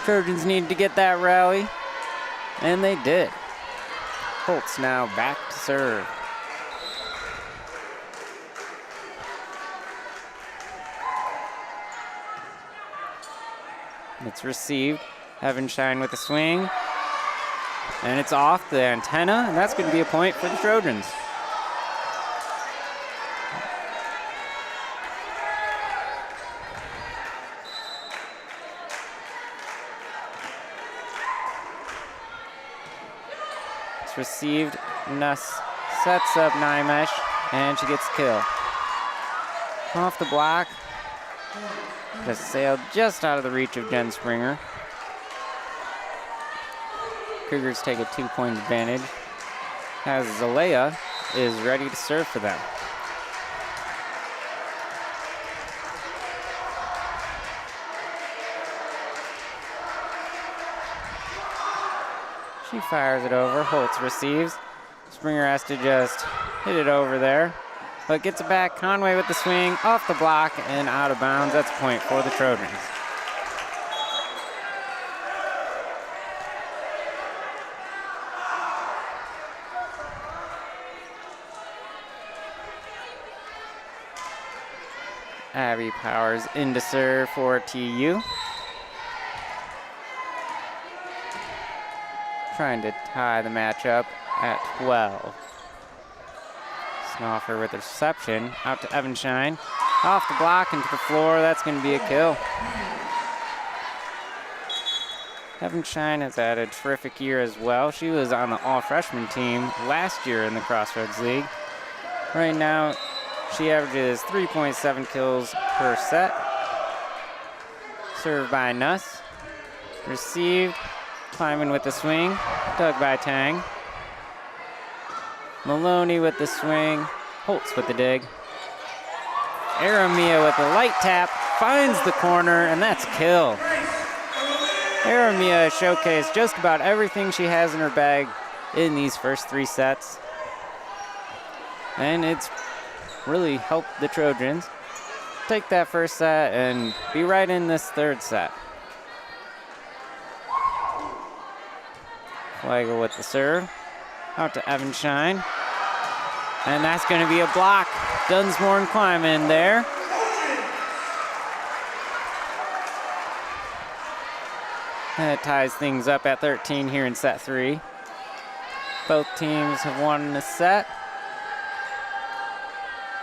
Trojans needed to get that rally, and they did. Holtz now back to serve. It's received. Heavenshine with a swing. And it's off the antenna, and that's going to be a point for the Trojans. It's received. Nuss sets up Nymesh, and she gets a kill. Off the block. Just sailed just out of the reach of Jen Springer. Cougars take a 2-point advantage as Zalea is ready to serve for them. She fires it over. Holtz receives. Springer has to just hit it over there, but gets it back. Conway with the swing off the block and out of bounds. That's a point for the Trojans. Abby Powers into serve for TU. Trying to tie the matchup at 12. Snoffer with the reception. Out to Evanshine. Off the block into the floor. That's going to be a kill. Evanshine has had a terrific year as well. She was on the all-freshman team last year in the Crossroads League. Right now, she averages 3.7 kills per set. Served by Nuss. Received. Kleiman with the swing. Dug by Tang. Maloney with the swing. Holtz with the dig. Aramia with the light tap. Finds the corner, and that's a kill. Aramia showcased just about everything she has in her bag in these first 3 sets. And it's really helped the Trojans take that first set and be right in this 3rd set. Flagel with the serve. Out to Evanshine. And that's going to be a block. Dunsmore and Kleiman there. That ties things up at 13 here in set 3. Both teams have won the set.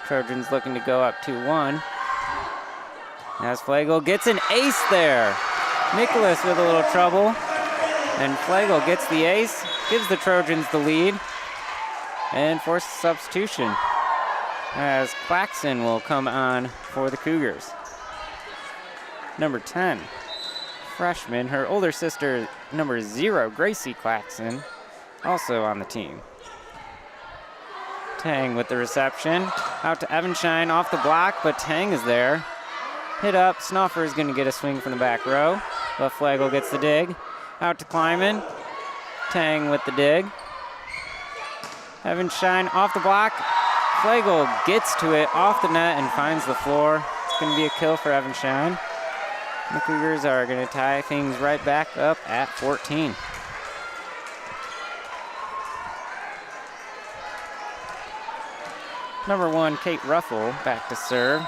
Trojans looking to go up 2-1. As Flagel gets an ace there. Nicholas with a little trouble. And Flagel gets the ace, gives the Trojans the lead, and forces substitution as Claxon will come on for the Cougars. Number 10, freshman, her older sister, number 0, Gracie Claxon, also on the team. Tang with the reception. Out to Evanshine off the block, but Tang is there. Hit up. Snoffer is going to get a swing from the back row, but Flagel gets the dig. Out to Kleiman. Tang with the dig. Evanshine off the block. Flagel gets to it off the net and finds the floor. It's going to be a kill for Evanshine. The Cougars are going to tie things right back up at 14. Number 1, Kate Ruffle, back to serve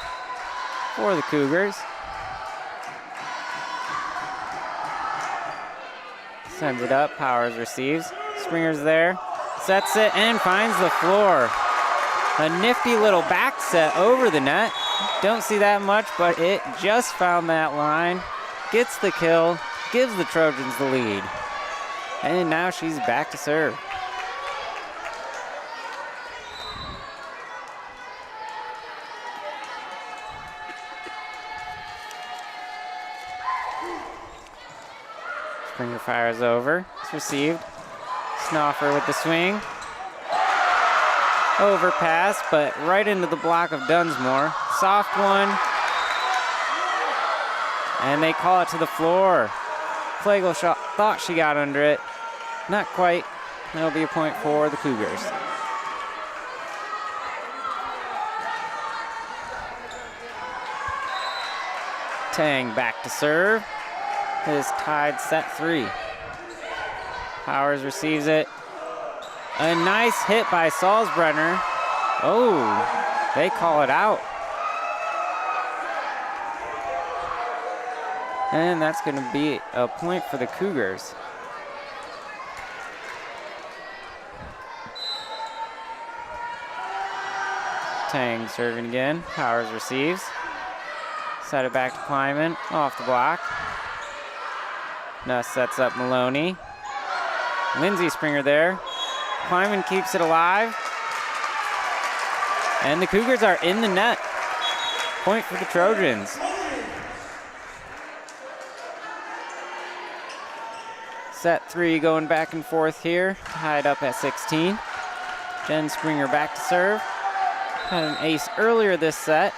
for the Cougars. Sends it up, Powers receives. Springer's there, sets it and finds the floor. A nifty little back set over the net. Don't see that much, but it just found that line. Gets the kill, gives the Trojans the lead. And now she's back to serve. Springer fires over. It's received. Snoffer with the swing. Overpass, but right into the block of Dunsmore. Soft one. And they call it to the floor. Flagel thought she got under it. Not quite. That'll be a point for the Cougars. Tang back to serve. It is tied set 3. Powers receives it. A nice hit by Salzbrenner. Oh, they call it out. And that's going to be a point for the Cougars. Tang serving again. Powers receives. Set it back to Kleiman. Off the block. Nuss sets up Maloney. Lindsay Springer there. Kleiman keeps it alive. And the Cougars are in the net. Point for the Trojans. Set 3 going back and forth here. Tied up at 16. Jen Springer back to serve. Had an ace earlier this set.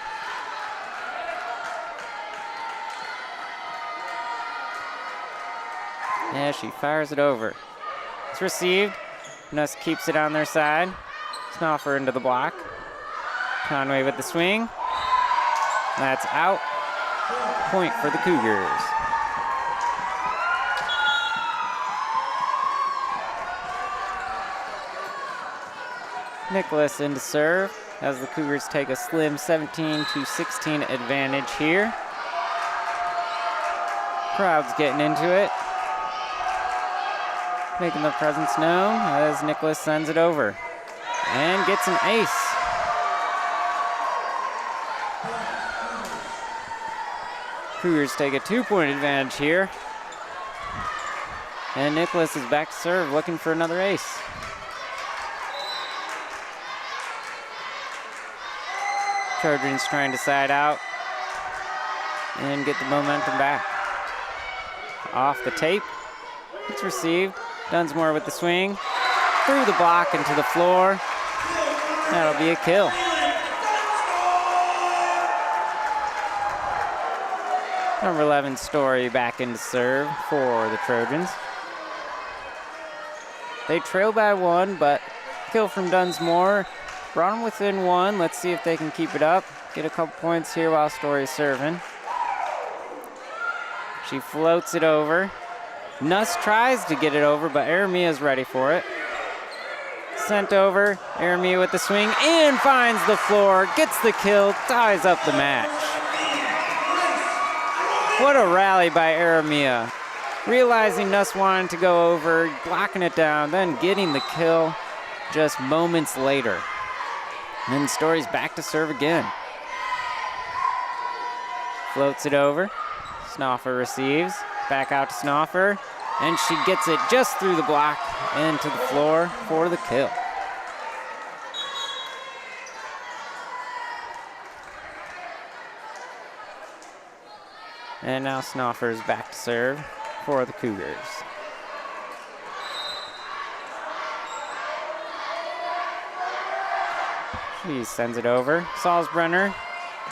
Yeah, she fires it over. It's received. Nuss keeps it on their side. Snoffer into the block. Conway with the swing. That's out. Point for the Cougars. Nicholas into serve as the Cougars take a slim 17-16 advantage here. Crowd's getting into it. Making their presence known as Nicholas sends it over and gets an ace. Cougars take a 2-point advantage here. And Nicholas is back to serve, looking for another ace. Trojans trying to side out and get the momentum back. Off the tape. It's received. Dunsmore with the swing. Through the block into the floor. That'll be a kill. Number 11, Story back into serve for the Trojans. They trail by 1, but kill from Dunsmore brought them within 1. Let's see if they can keep it up. Get a couple points here while Story's serving. She floats it over. Nuss tries to get it over, but Aramia's ready for it. Sent over. Aramia with the swing and finds the floor. Gets the kill. Ties up the match. What a rally by Aramia. Realizing Nuss wanted to go over, blocking it down, then getting the kill just moments later. And Story's back to serve again. Floats it over. Snoffer receives. Back out to Snoffer. And she gets it just through the block into the floor for the kill. And now Snoffer's back to serve for the Cougars. She sends it over. Salzbrenner.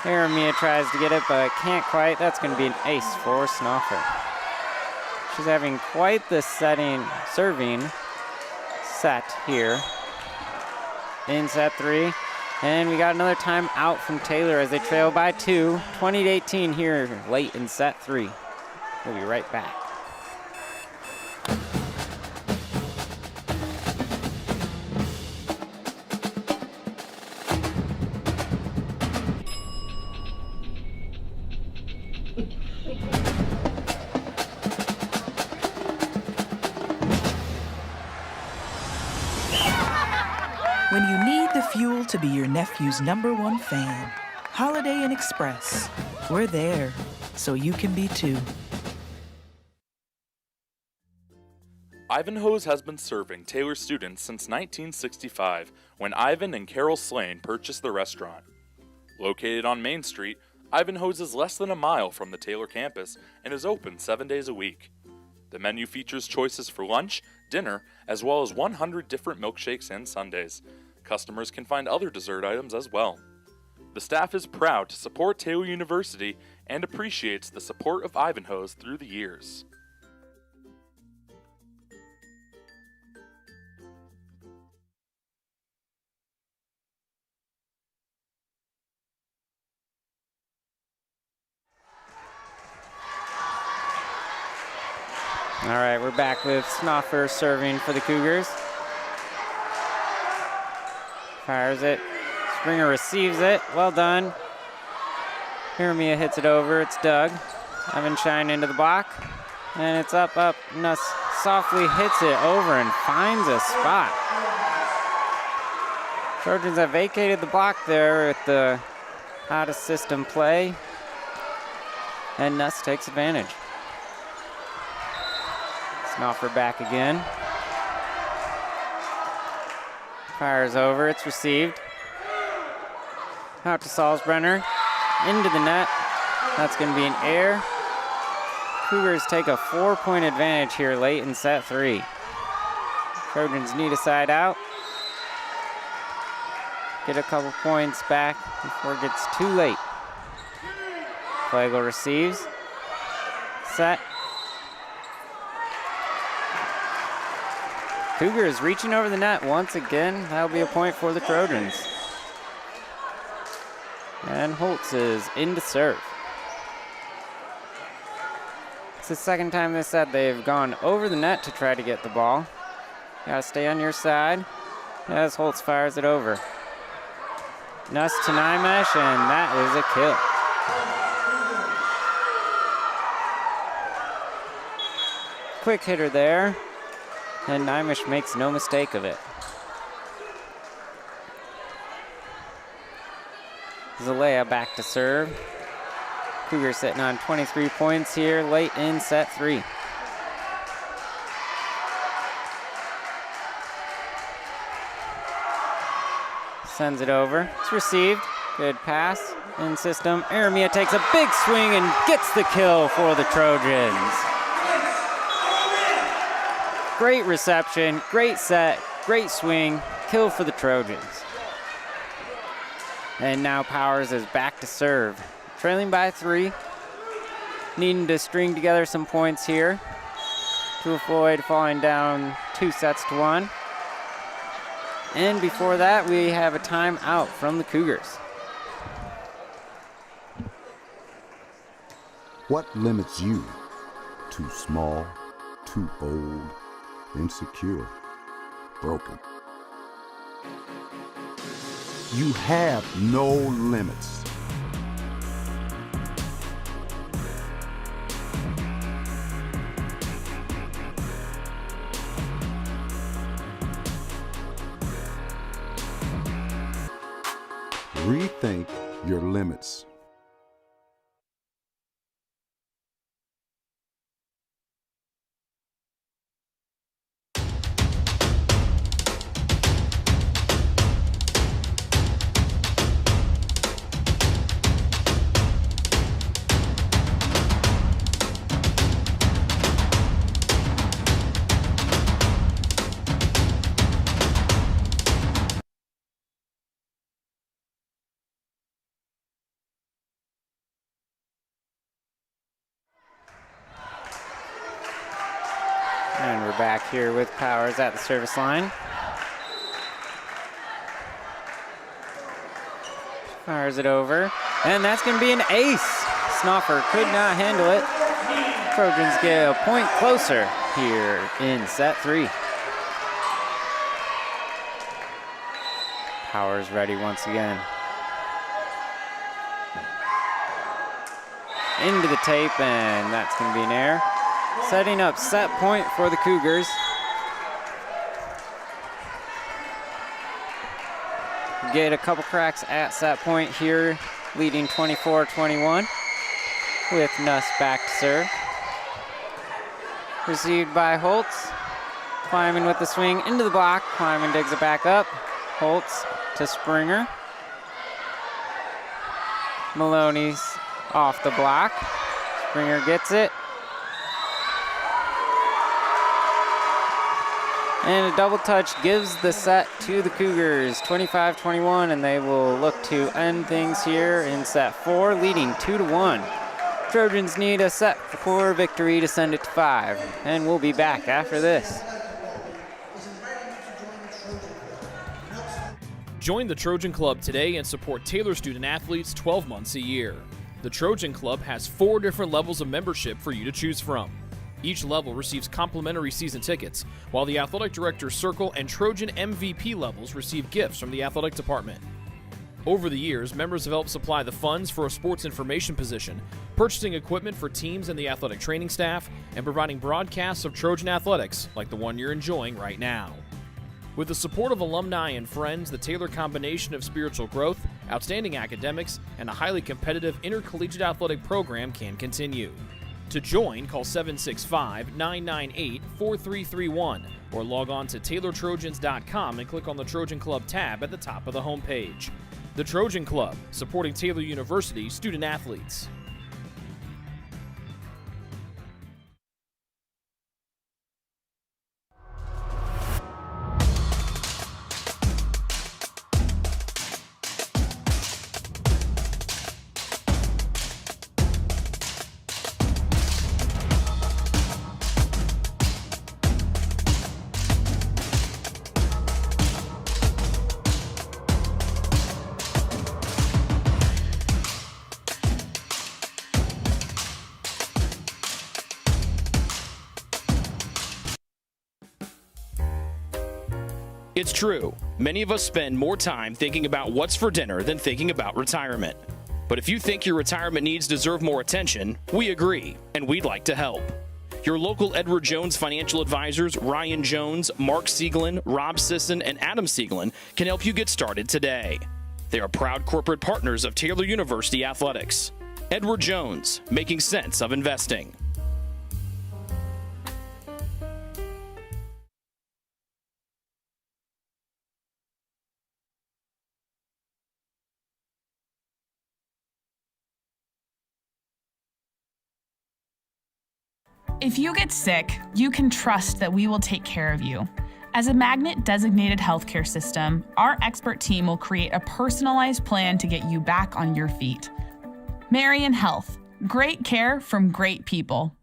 Aramia tries to get it, but can't quite. That's going to be an ace for Snoffer. She's having quite the serving set here in set 3. And we got another time out from Taylor as they trail by 2. 20-18 here late in set 3. We'll be right back. When you need the fuel to be your nephew's #1 fan, Holiday Inn Express. We're there, so you can be too. Ivanhoe's has been serving Taylor students since 1965, when Ivan and Carol Slane purchased the restaurant. Located on Main Street, Ivanhoe's is less than a mile from the Taylor campus and is open 7 days a week. The menu features choices for lunch, dinner, as well as 100 different milkshakes and sundaes. Customers can find other dessert items as well. The staff is proud to support Taylor University and appreciates the support of Ivanhoe's through the years. All right, we're back with Snoffer serving for the Cougars. Fires it. Springer receives it. Well done. Hiramia hits it over. It's Doug. Evan Shine into the block. And it's up. Nuss softly hits it over and finds a spot. Trojans have vacated the block there with the out of system play. And Nuss takes advantage. Snoffer back again. Fires over, it's received. Out to Salzbrenner, into the net. That's gonna be an error. Cougars take a 4-point advantage here late in set 3. Trojans need a side out. Get a couple points back before it gets too late. Flagel receives. Set. Cougars reaching over the net once again. That'll be a point for the Trojans. And Holtz is in to serve. It's the second time this set they've gone over the net to try to get the ball. Gotta stay on your side as Holtz fires it over. Nuss to Nymesh, and that is a kill. Quick hitter there. And Nymesh makes no mistake of it. Zalea back to serve. Cougars sitting on 23 points here late in set 3. Sends it over. It's received. Good pass in system. Aramia takes a big swing and gets the kill for the Trojans. Great reception, great set, great swing, kill for the Trojans. And now Powers is back to serve. Trailing by 3. Needing to string together some points here to avoid falling down 2-1. And before that, we have a timeout from the Cougars. What limits you? Too small, too old, insecure, broken. You have no limits. Rethink your limits. And we're back here with Powers at the service line. Fires it over, and that's going to be an ace. Snoffer could not handle it. Trojans get a point closer here in set 3. Powers ready once again. Into the tape, and that's going to be an error. Setting up set point for the Cougars. Get a couple cracks at set point here, leading 24-21 with Nuss back to serve. Received by Holtz. Kleiman with the swing into the block. Kleiman digs it back up. Holtz to Springer. Maloney's off the block. Springer gets it. And a double touch gives the set to the Cougars, 25-21, and they will look to end things here in set 4, leading 2-1. Trojans need a set 4 victory to send it to 5, and we'll be back after this. Join the Trojan Club today and support Taylor student athletes 12 months a year. The Trojan Club has 4 different levels of membership for you to choose from. Each level receives complimentary season tickets, while the Athletic Director's Circle and Trojan MVP levels receive gifts from the athletic department. Over the years, members have helped supply the funds for a sports information position, purchasing equipment for teams and the athletic training staff, and providing broadcasts of Trojan athletics like the one you're enjoying right now. With the support of alumni and friends, the Taylor combination of spiritual growth, outstanding academics, and a highly competitive intercollegiate athletic program can continue. To join, call 765-998-4331 or log on to TaylorTrojans.com and click on the Trojan Club tab at the top of the homepage. The Trojan Club, supporting Taylor University student athletes. It's true. Many of us spend more time thinking about what's for dinner than thinking about retirement. But if you think your retirement needs deserve more attention, we agree, and we'd like to help. Your local Edward Jones financial advisors, Ryan Jones, Mark Sieglin, Rob Sisson, and Adam Sieglin, can help you get started today. They are proud corporate partners of Taylor University Athletics. Edward Jones, making sense of investing. If you get sick, you can trust that we will take care of you. As a Magnet designated healthcare system, our expert team will create a personalized plan to get you back on your feet. Marion Health, great care from great people.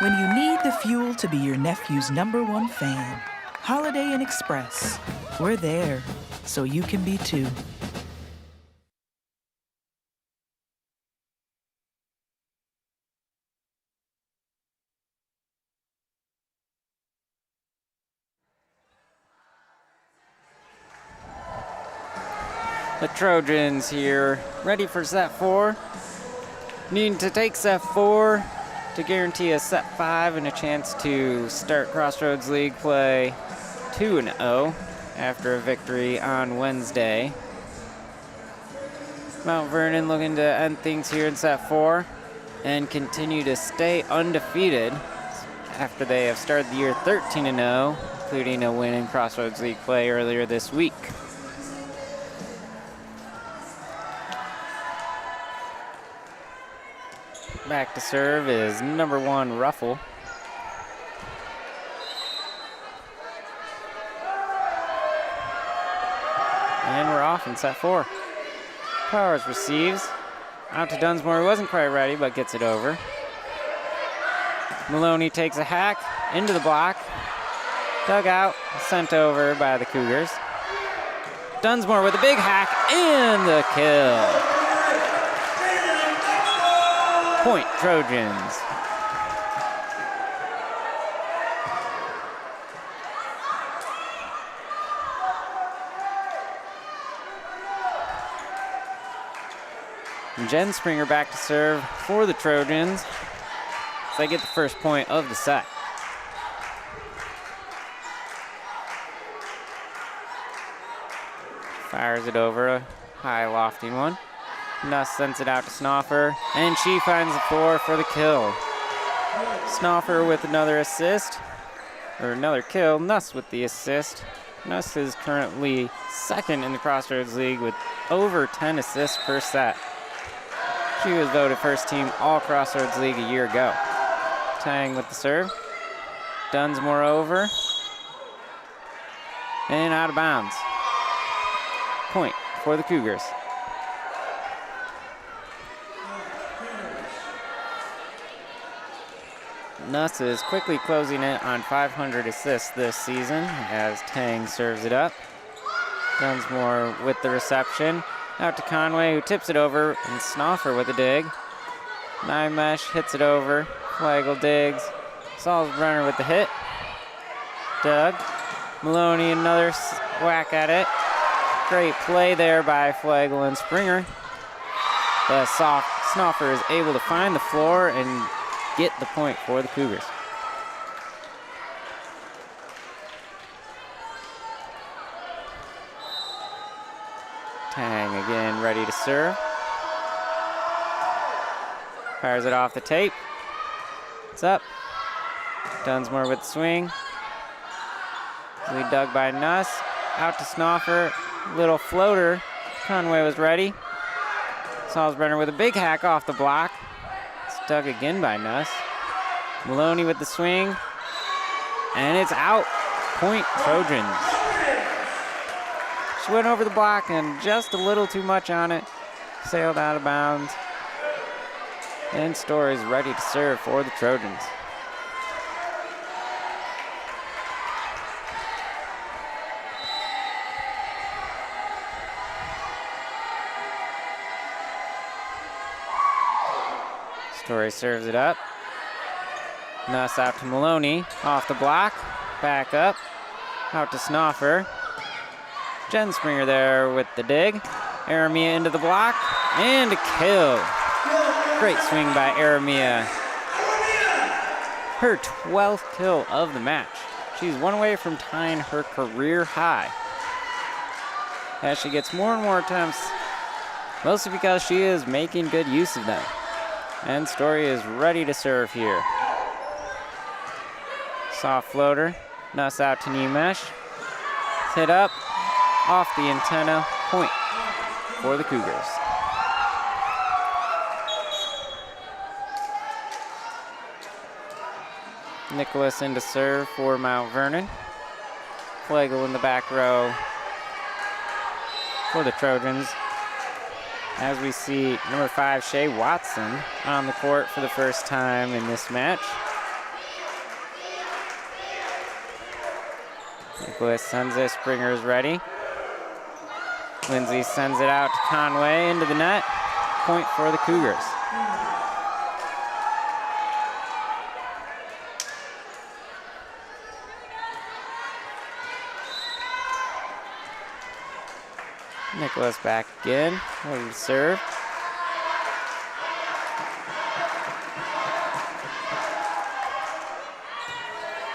When you need the fuel to be your nephew's #1 fan, Holiday Inn Express. We're there, so you can be too. The Trojans here, ready for set 4. Needing to take set 4 to guarantee a set 5 and a chance to start Crossroads League play 2-0 after a victory on Wednesday. Mount Vernon looking to end things here in set 4 and continue to stay undefeated after they have started the year 13-0, including a win in Crossroads League play earlier this week. Back to serve is #1 Ruffle. And we're off in set 4. Powers receives. Out to Dunsmore, who wasn't quite ready, but gets it over. Maloney takes a hack into the block. Dug out, sent over by the Cougars. Dunsmore with a big hack and the kill. Point Trojans. Jen Springer back to serve for the Trojans as they get the first point of the set. Fires it over, a high lofting one. Nuss sends it out to Snoffer, and she finds the floor for the kill. Snoffer with another assist, or another kill. Nuss with the assist. Nuss is currently second in the Crossroads League with over 10 assists per set. She was voted first team all Crossroads League a year ago. Tang with the serve. Dunsmore over. And out of bounds. Point for the Cougars. Nuss is quickly closing it on 500 assists this season as Tang serves it up. Dunsmore with the reception. Out to Conway, who tips it over, and Snoffer with a dig. Nymesh hits it over. Flagel digs. Salzbrunner with the hit. Doug. Maloney another whack at it. Great play there by Flagel and Springer. But Snoffer is able to find the floor and get the point for the Cougars. Tang again ready to serve. Fires it off the tape. It's up. Dunsmore with the swing. Lead dug by Nuss. Out to Snoffer. Little floater. Conway was ready. Salzbrenner with a big hack off the block. It's dug again by Nuss. Maloney with the swing. And it's out. Point Trojans. She went over the block and just a little too much on it. Sailed out of bounds. And Storr is ready to serve for the Trojans. Story serves it up. Nuss out to Maloney. Off the block. Back up. Out to Snoffer. Jen Springer there with the dig. Aramia into the block. And a kill. Great swing by Aramia. Her 12th kill of the match. She's one away from tying her career high. As she gets more and more attempts, mostly because she is making good use of them. And Story is ready to serve here. Soft floater. Nuss out to Nimesh. Hit up. Off the antenna. Point for the Cougars. Nicholas into serve for Mount Vernon. Flagel in the back row for the Trojans. As we see number 5, Shea Watson, on the court for the first time in this match. Nicholas sends it, Springer is ready. Lindsay sends it out to Conway into the net. Point for the Cougars. Nicholas back again, ready to serve.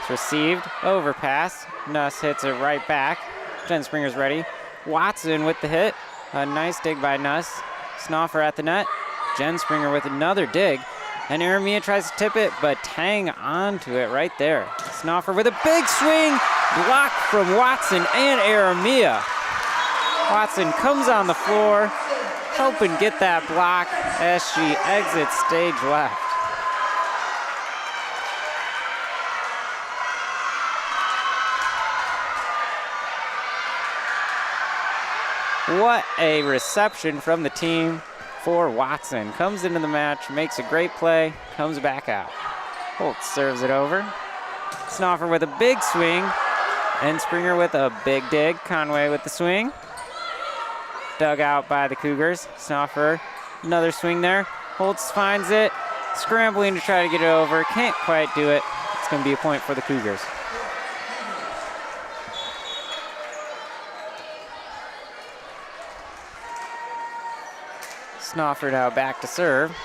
It's received, overpass. Nuss hits it right back. Jen Springer's ready. Watson with the hit. A nice dig by Nuss. Snoffer at the net. Jen Springer with another dig. And Aramia tries to tip it, but Tang onto it right there. Snoffer with a big swing. Block from Watson and Aramia. Watson comes on the floor, helping get that block as she exits stage left. What a reception from the team for Watson. Comes into the match, makes a great play, comes back out. Holtz serves it over. Snoffer with a big swing, and Springer with a big dig. Conway with the swing. Dug out by the Cougars. Snoffer, another swing there. Holtz finds it, scrambling to try to get it over. Can't quite do it. It's going to be a point for the Cougars. Snoffer now back to serve.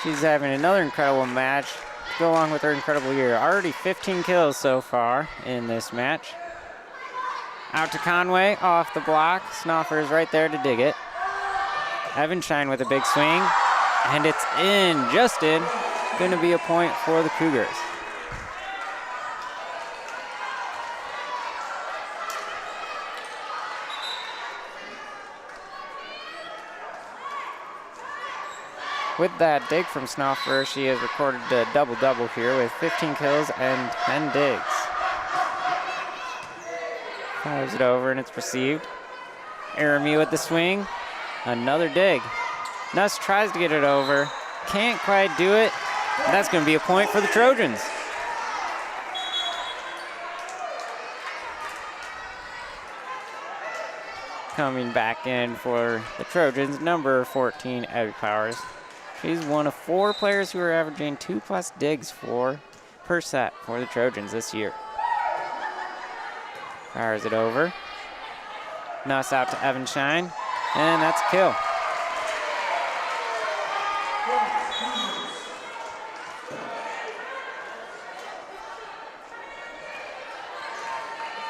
She's having another incredible match to go along with her incredible year. Already 15 kills so far in this match. Out to Conway, off the block. Snoffer is right there to dig it. Evanshine with a big swing, and it's in, just in. Going to be a point for the Cougars. With that dig from Snoffer, she has recorded a double-double here with 15 kills and 10 digs. Fires it over and it's received. Aramy with the swing. Another dig. Nuss tries to get it over. Can't quite do it. And that's going to be a point for the Trojans. Coming back in for the Trojans, number 14, Abby Powers. She's one of 4 players who are averaging 2+ digs per set for the Trojans this year. Fires it over. Nuss out to Evanshine, and that's a kill.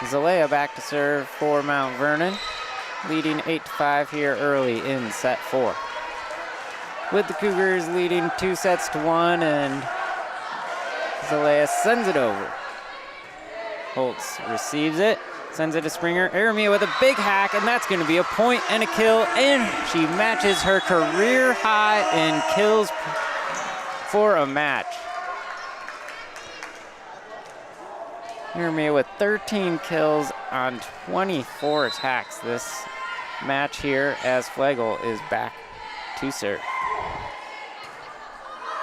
Zalea back to serve for Mount Vernon, leading 8-5 here early in set 4. With the Cougars leading 2-1, and Zalea sends it over. Holtz receives it, sends it to Springer. Aramy with a big hack, and that's going to be a point and a kill, and she matches her career high in kills for a match. Aramy with 13 kills on 24 attacks this match here as Flegel is back to serve.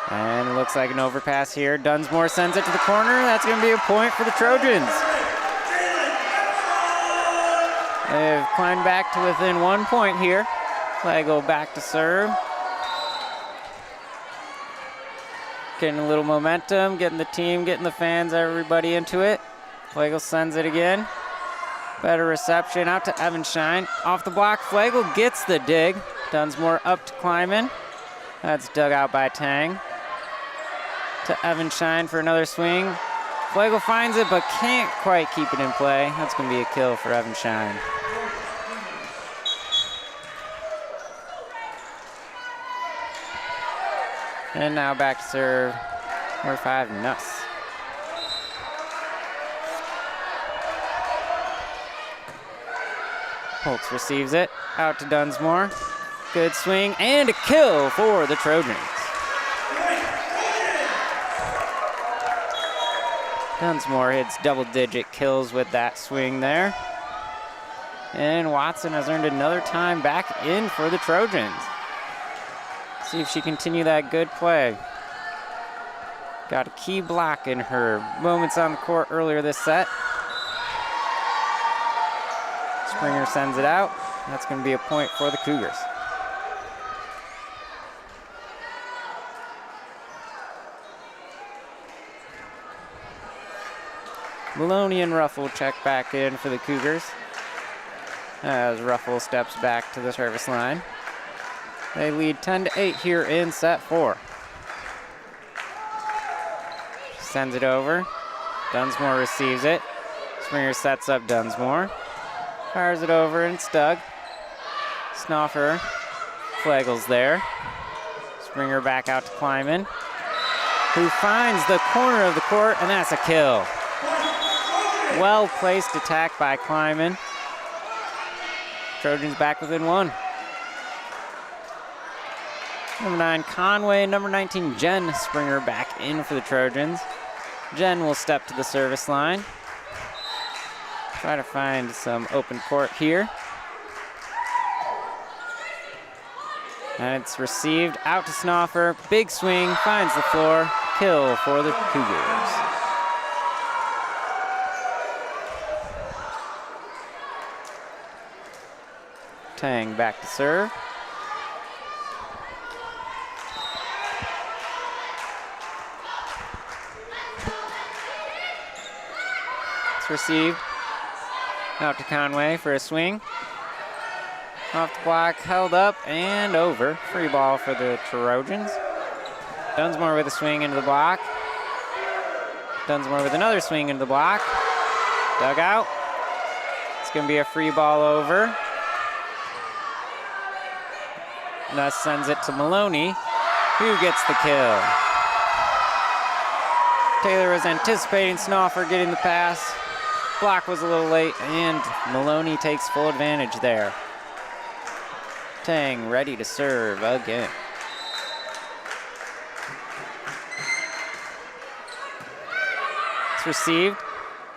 And it looks like an overpass here. Dunsmore sends it to the corner. That's going to be a point for the Trojans. They've climbed back to within 1 point here. Flegel back to serve. Getting a little momentum, getting the team, getting the fans, everybody into it. Flegel sends it again. Better reception out to Evanshine. Off the block, Flegel gets the dig. Dunsmore up to Kleiman. That's dug out by Tang. To Evanshine for another swing. Flegel finds it but can't quite keep it in play. That's going to be a kill for Evanshine. And now back to serve number 5, Nuss. Holtz receives it, out to Dunsmore. Good swing and a kill for the Trojans. Dunsmore hits double-digit kills with that swing there. And Watson has earned another time back in for the Trojans. See if she continue that good play. Got a key block in her moments on the court earlier this set. Springer sends it out. That's going to be a point for the Cougars. Maloney and Ruffle check back in for the Cougars as Ruffle steps back to the service line. They lead 10-8 here in set 4. Sends it over. Dunsmore receives it. Springer sets up Dunsmore. Fires it over and it's dug. Snoffer, Flegel's there. Springer back out to Kleiman, who finds the corner of the court, and that's a kill. Well-placed attack by Kleiman. Trojans back within 1. Number 9, Conway. Number 19, Jen Springer back in for the Trojans. Jen will step to the service line. Try to find some open court here. And it's received out to Snoffer. Big swing, finds the floor. Kill for the Cougars. Tang back to serve. It's received. Out to Conway for a swing. Off the block, held up and over. Free ball for the Trojans. Dunsmore with a swing into the block. Dunsmore with another swing into the block. Dug out. It's going to be a free ball over. Nuss sends it to Maloney, who gets the kill. Taylor was anticipating Snoffer getting the pass. Block was a little late, and Maloney takes full advantage there. Tang ready to serve again. It's received.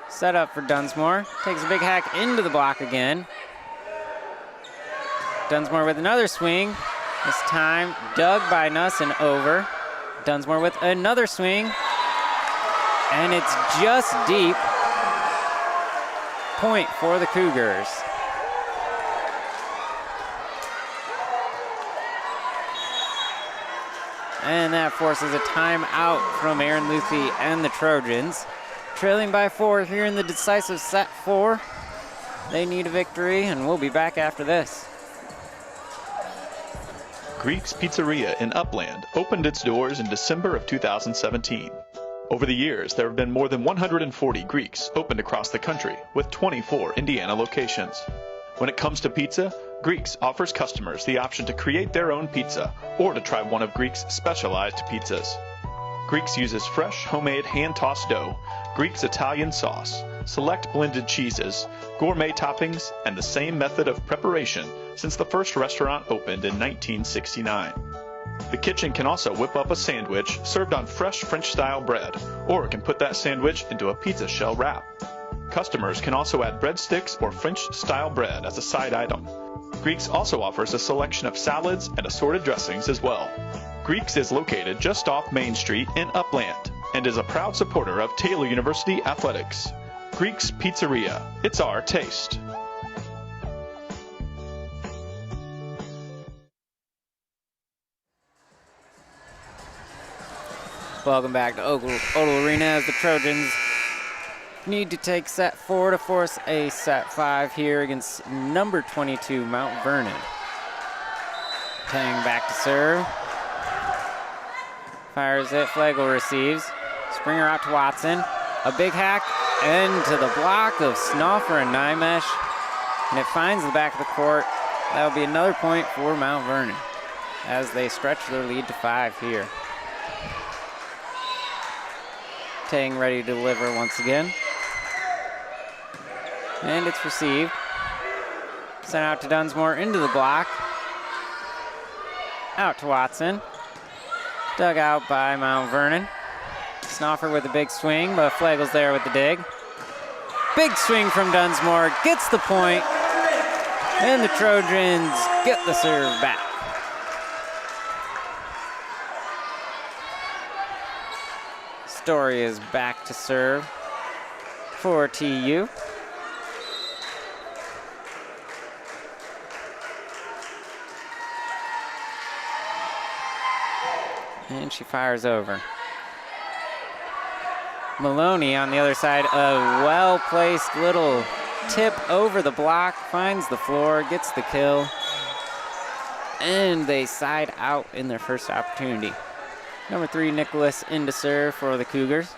Set up for Dunsmore. Takes a big hack into the block again. Dunsmore with another swing. This time dug by Nuss and over. Dunsmore with another swing. And it's just deep. Point for the Cougars. And that forces a timeout from Aaron Luthi and the Trojans. Trailing by 4 here in the decisive set 4. They need a victory, and we'll be back after this. Greek's Pizzeria in Upland opened its doors in December of 2017. Over the years, there have been more than 140 Greeks opened across the country, with 24 Indiana locations. When it comes to pizza, Greeks offers customers the option to create their own pizza or to try one of Greek's specialized pizzas. Greeks uses fresh, homemade, hand-tossed dough, Greek's Italian sauce, select blended cheeses, gourmet toppings, and the same method of preparation since the first restaurant opened in 1969. The kitchen can also whip up a sandwich served on fresh French-style bread, or it can put that sandwich into a pizza shell wrap. Customers can also add breadsticks or French-style bread as a side item. Greeks also offers a selection of salads and assorted dressings as well. Greeks is located just off Main Street in Upland and is a proud supporter of Taylor University Athletics. Greek's Pizzeria, it's our taste. Welcome back to Odell Arena as the Trojans need to take set 4 to force a set 5 here against number 22, Mount Vernon. Tang back to serve. Fires it, Flagel receives. Springer out to Watson. A big hack into the block of Snoffer and Nymesh. And it finds the back of the court. That'll be another point for Mount Vernon as they stretch their lead to 5 here. Tang ready to deliver once again. And it's received. Sent out to Dunsmore into the block. Out to Watson. Dug out by Mount Vernon. Snoffer with a big swing, but Flagel's there with the dig. Big swing from Dunsmore, gets the point, and the Trojans get the serve back. Story is back to serve for TU. And she fires over. Maloney on the other side, a well-placed little tip over the block, finds the floor, gets the kill, and they side out in their first opportunity. Number 3, Nicholas in to serve for the Cougars.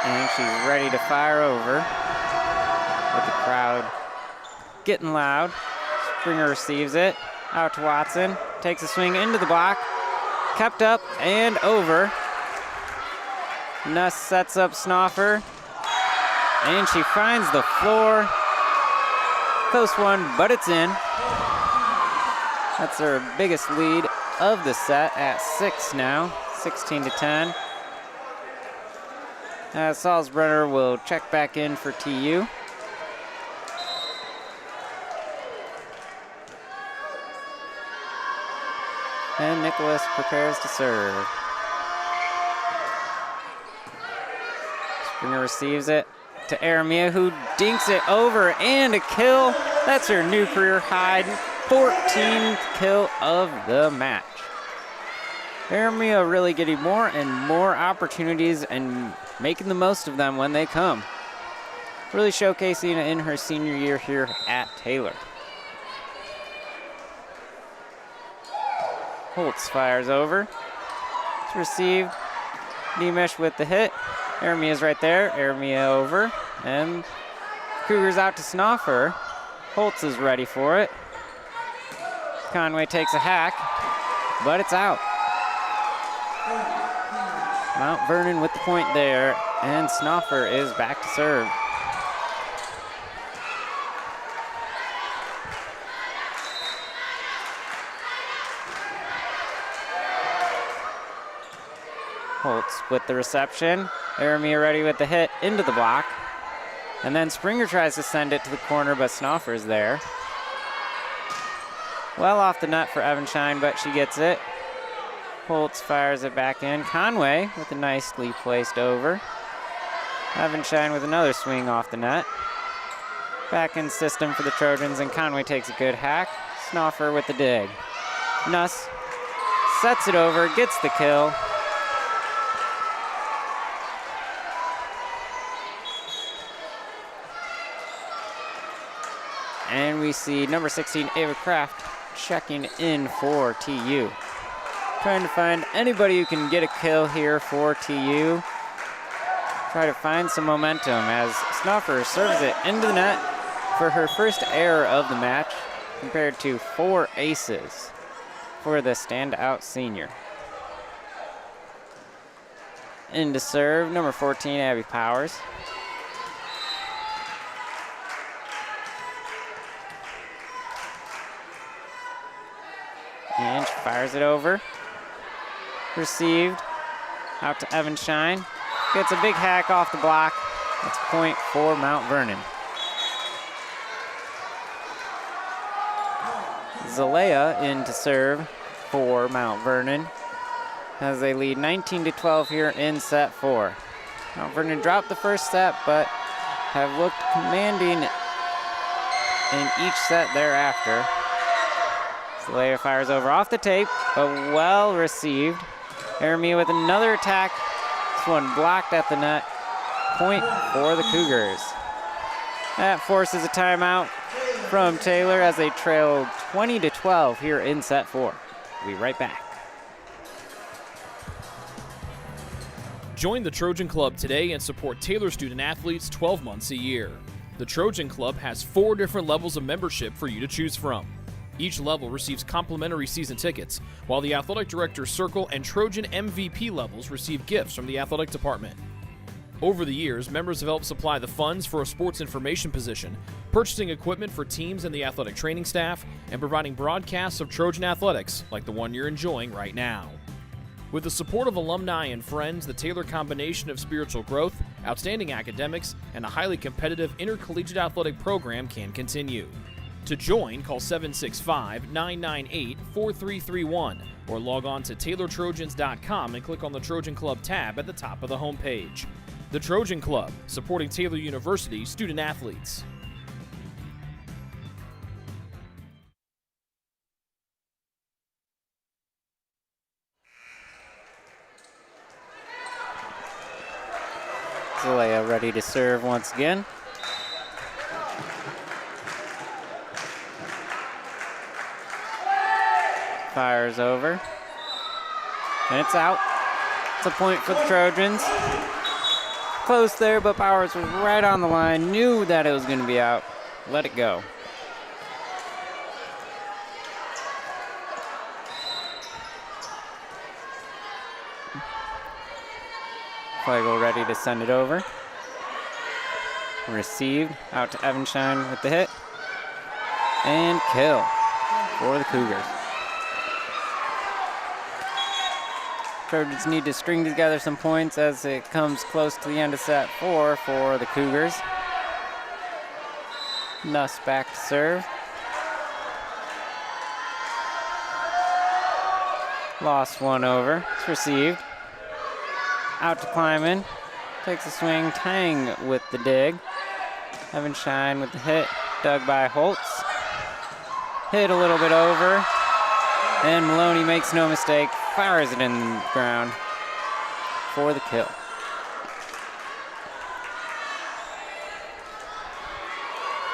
And she's ready to fire over with the crowd getting loud. Springer receives it, out to Watson, takes a swing into the block, kept up and over. Nuss sets up Snoffer, and she finds the floor. Close one, but it's in. That's their biggest lead of the set at 6 now, 16-10. Salzbrenner will check back in for TU. And Nicholas prepares to serve. Springer receives it to Aramia, who dinks it over, and a kill. That's her new career high, 14th kill of the match. Aramia really getting more and more opportunities and making the most of them when they come. Really showcasing it in her senior year here at Taylor. Holtz fires over. It's received. Nemish with the hit. Ermia's right there. Ermia over. And Cougars out to Snoffer. Holtz is ready for it. Conway takes a hack, but it's out. Mount Vernon with the point there, and Snoffer is back to serve. Holtz with the reception. Ermia ready with the hit into the block. And then Springer tries to send it to the corner, but Snoffer's there. Well off the net for Evanshine, but she gets it. Holtz fires it back in. Conway with a nicely placed over. Evanshine with another swing off the net. Back in system for the Trojans, and Conway takes a good hack. Snoffer with the dig. Nuss sets it over, gets the kill. And we see number 16, Ava Kraft, checking in for TU. Trying to find anybody who can get a kill here for TU. Try to find some momentum as Snoffer serves it into the net for her first error of the match, compared to 4 aces for the standout senior. In to serve, number 14, Abby Powers. And she fires it over. Received. Out to Evanshine. Gets a big hack off the block. That's a point for Mount Vernon. Zalea in to serve for Mount Vernon as they lead 19-12 here in set 4. Mount Vernon dropped the first set, but have looked commanding in each set thereafter. Zalea fires over off the tape, but well received. Ermia with another attack. This one blocked at the net. Point for the Cougars. That forces a timeout from Taylor as they trail 20-12 here in set 4. We'll be right back. Join the Trojan Club today and support Taylor student athletes 12 months a year. The Trojan Club has 4 different levels of membership for you to choose from. Each level receives complimentary season tickets, while the Athletic Director's Circle and Trojan MVP levels receive gifts from the athletic department. Over the years, members have helped supply the funds for a sports information position, purchasing equipment for teams and the athletic training staff, and providing broadcasts of Trojan athletics like the one you're enjoying right now. With the support of alumni and friends, the Taylor combination of spiritual growth, outstanding academics, and a highly competitive intercollegiate athletic program can continue. To join, call 765-998-4331 or log on to TaylorTrojans.com and click on the Trojan Club tab at the top of the homepage. The Trojan Club, supporting Taylor University student athletes. Zalea ready to serve once again. Fires over. And it's out. It's a point for the Trojans. Close there, but Powers was right on the line. Knew that it was going to be out. Let it go. Feigl ready to send it over. Received. Out to Evanshine with the hit. And kill for the Cougars. Trojans need to string together some points as it comes close to the end of set 4 for the Cougars. Nuss back to serve. Lost one over. It's received. Out to Kleiman. Takes a swing. Tang with the dig. Evanshine with the hit. Dug by Holtz. Hit a little bit over. And Maloney makes no mistake. Fires it in the ground for the kill.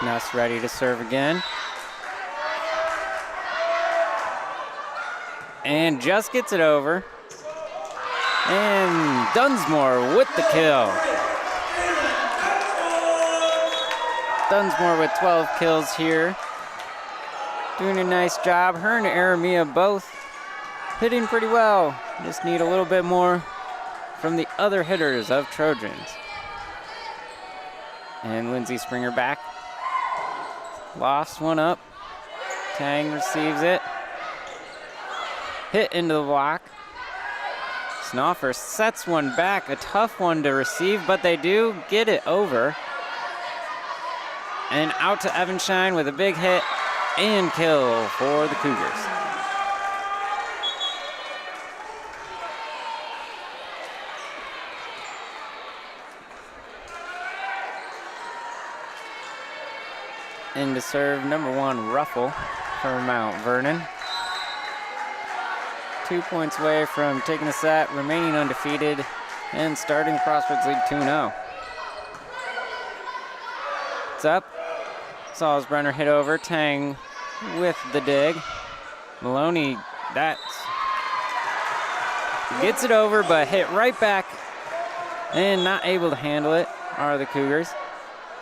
Nuss ready to serve again. and just gets it over. And Dunsmore with the kill. Dunsmore with 12 kills here. Doing a nice job. Her and Aramia both hitting pretty well. Just need a little bit more from the other hitters of Trojans. And Lindsay Springer back. Lost one up. Tang receives it. Hit into the block. Snoffer sets one back. A tough one to receive, but they do get it over. And out to Evanshine with a big hit and kill for the Cougars. In to serve number 1, Ruffle for Mount Vernon. 2 points away from taking the set, remaining undefeated, and starting Crossroads League 2-0. It's up. Salzbrenner hit over. Tang with the dig. Maloney, that gets it over, but hit right back and not able to handle it are the Cougars.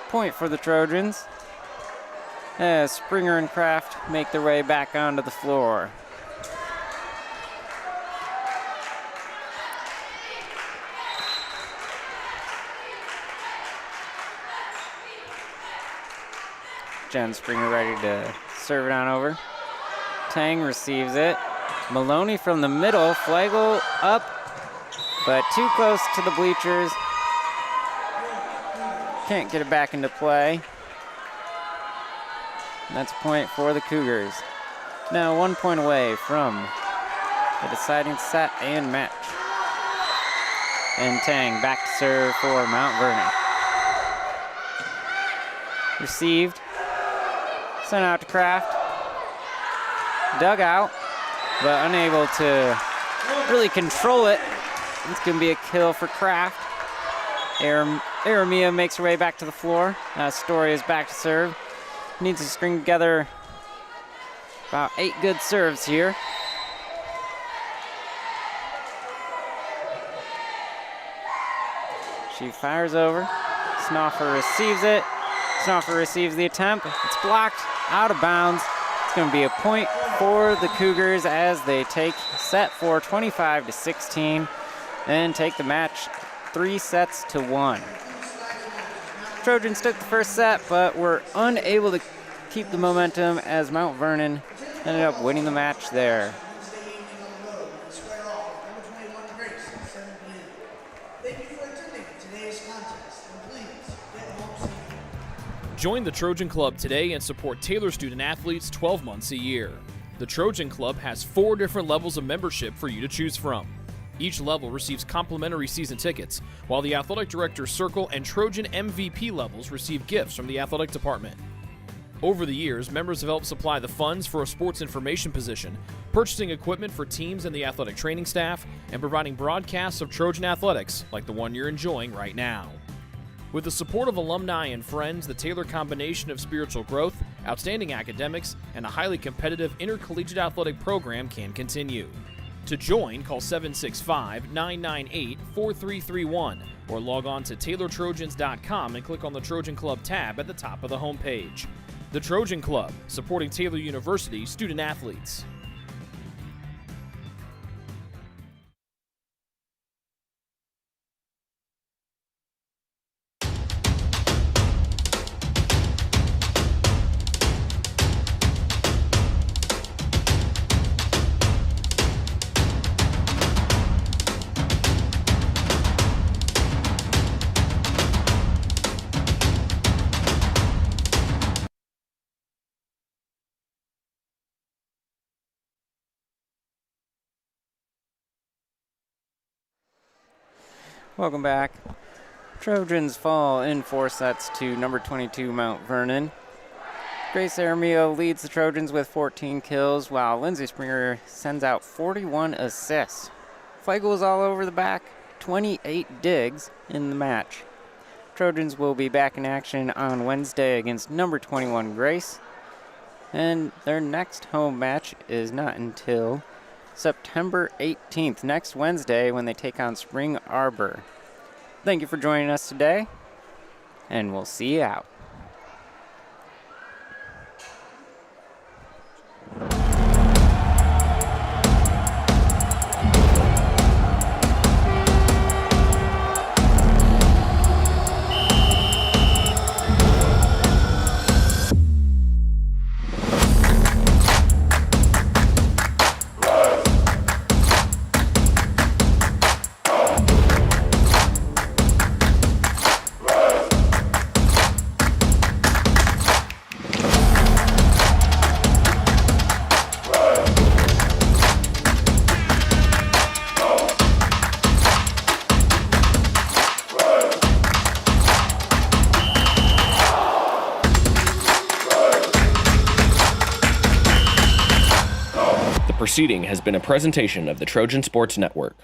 Point for the Trojans as Springer and Kraft make their way back onto the floor. Jen Springer ready to serve it on over. Tang receives it. Maloney from the middle, Flagel up, but too close to the bleachers. Can't get it back into play. And that's a point for the Cougars. Now 1 point away from the deciding set and match. And Tang back to serve for Mount Vernon. Received. Sent out to Kraft. Dug out, but unable to really control it. It's going to be a kill for Kraft. Aramia makes her way back to the floor. Story is back to serve. Needs to string together about 8 good serves here. She fires over. Snoffer receives it. Snoffer receives the attempt. It's blocked out of bounds. It's going to be a point for the Cougars as they take set 4, 25-16, and take the match 3-1. Trojans took the first set, but were unable to keep the momentum as Mount Vernon ended up winning the match there. Join the Trojan Club today and support Taylor student athletes 12 months a year. The Trojan Club has 4 different levels of membership for you to choose from. Each level receives complimentary season tickets, while the Athletic Director's Circle and Trojan MVP levels receive gifts from the athletic department. Over the years, members have helped supply the funds for a sports information position, purchasing equipment for teams and the athletic training staff, and providing broadcasts of Trojan athletics like the one you're enjoying right now. With the support of alumni and friends, the Taylor combination of spiritual growth, outstanding academics, and a highly competitive intercollegiate athletic program can continue. To join, call 765-998-4331 or log on to TaylorTrojans.com and click on the Trojan Club tab at the top of the homepage. The Trojan Club, supporting Taylor University student athletes. Welcome back. Trojans fall in 4 sets to number 22 Mount Vernon. Grace Aramio leads the Trojans with 14 kills, while Lindsay Springer sends out 41 assists. Flagel was all over the back, 28 digs in the match. Trojans will be back in action on Wednesday against number 21 Grace, and their next home match is not until September 18th, next Wednesday, when they take on Spring Arbor. Thank you for joining us today, and we'll see you out. The proceeding has been a presentation of the Trojan Sports Network.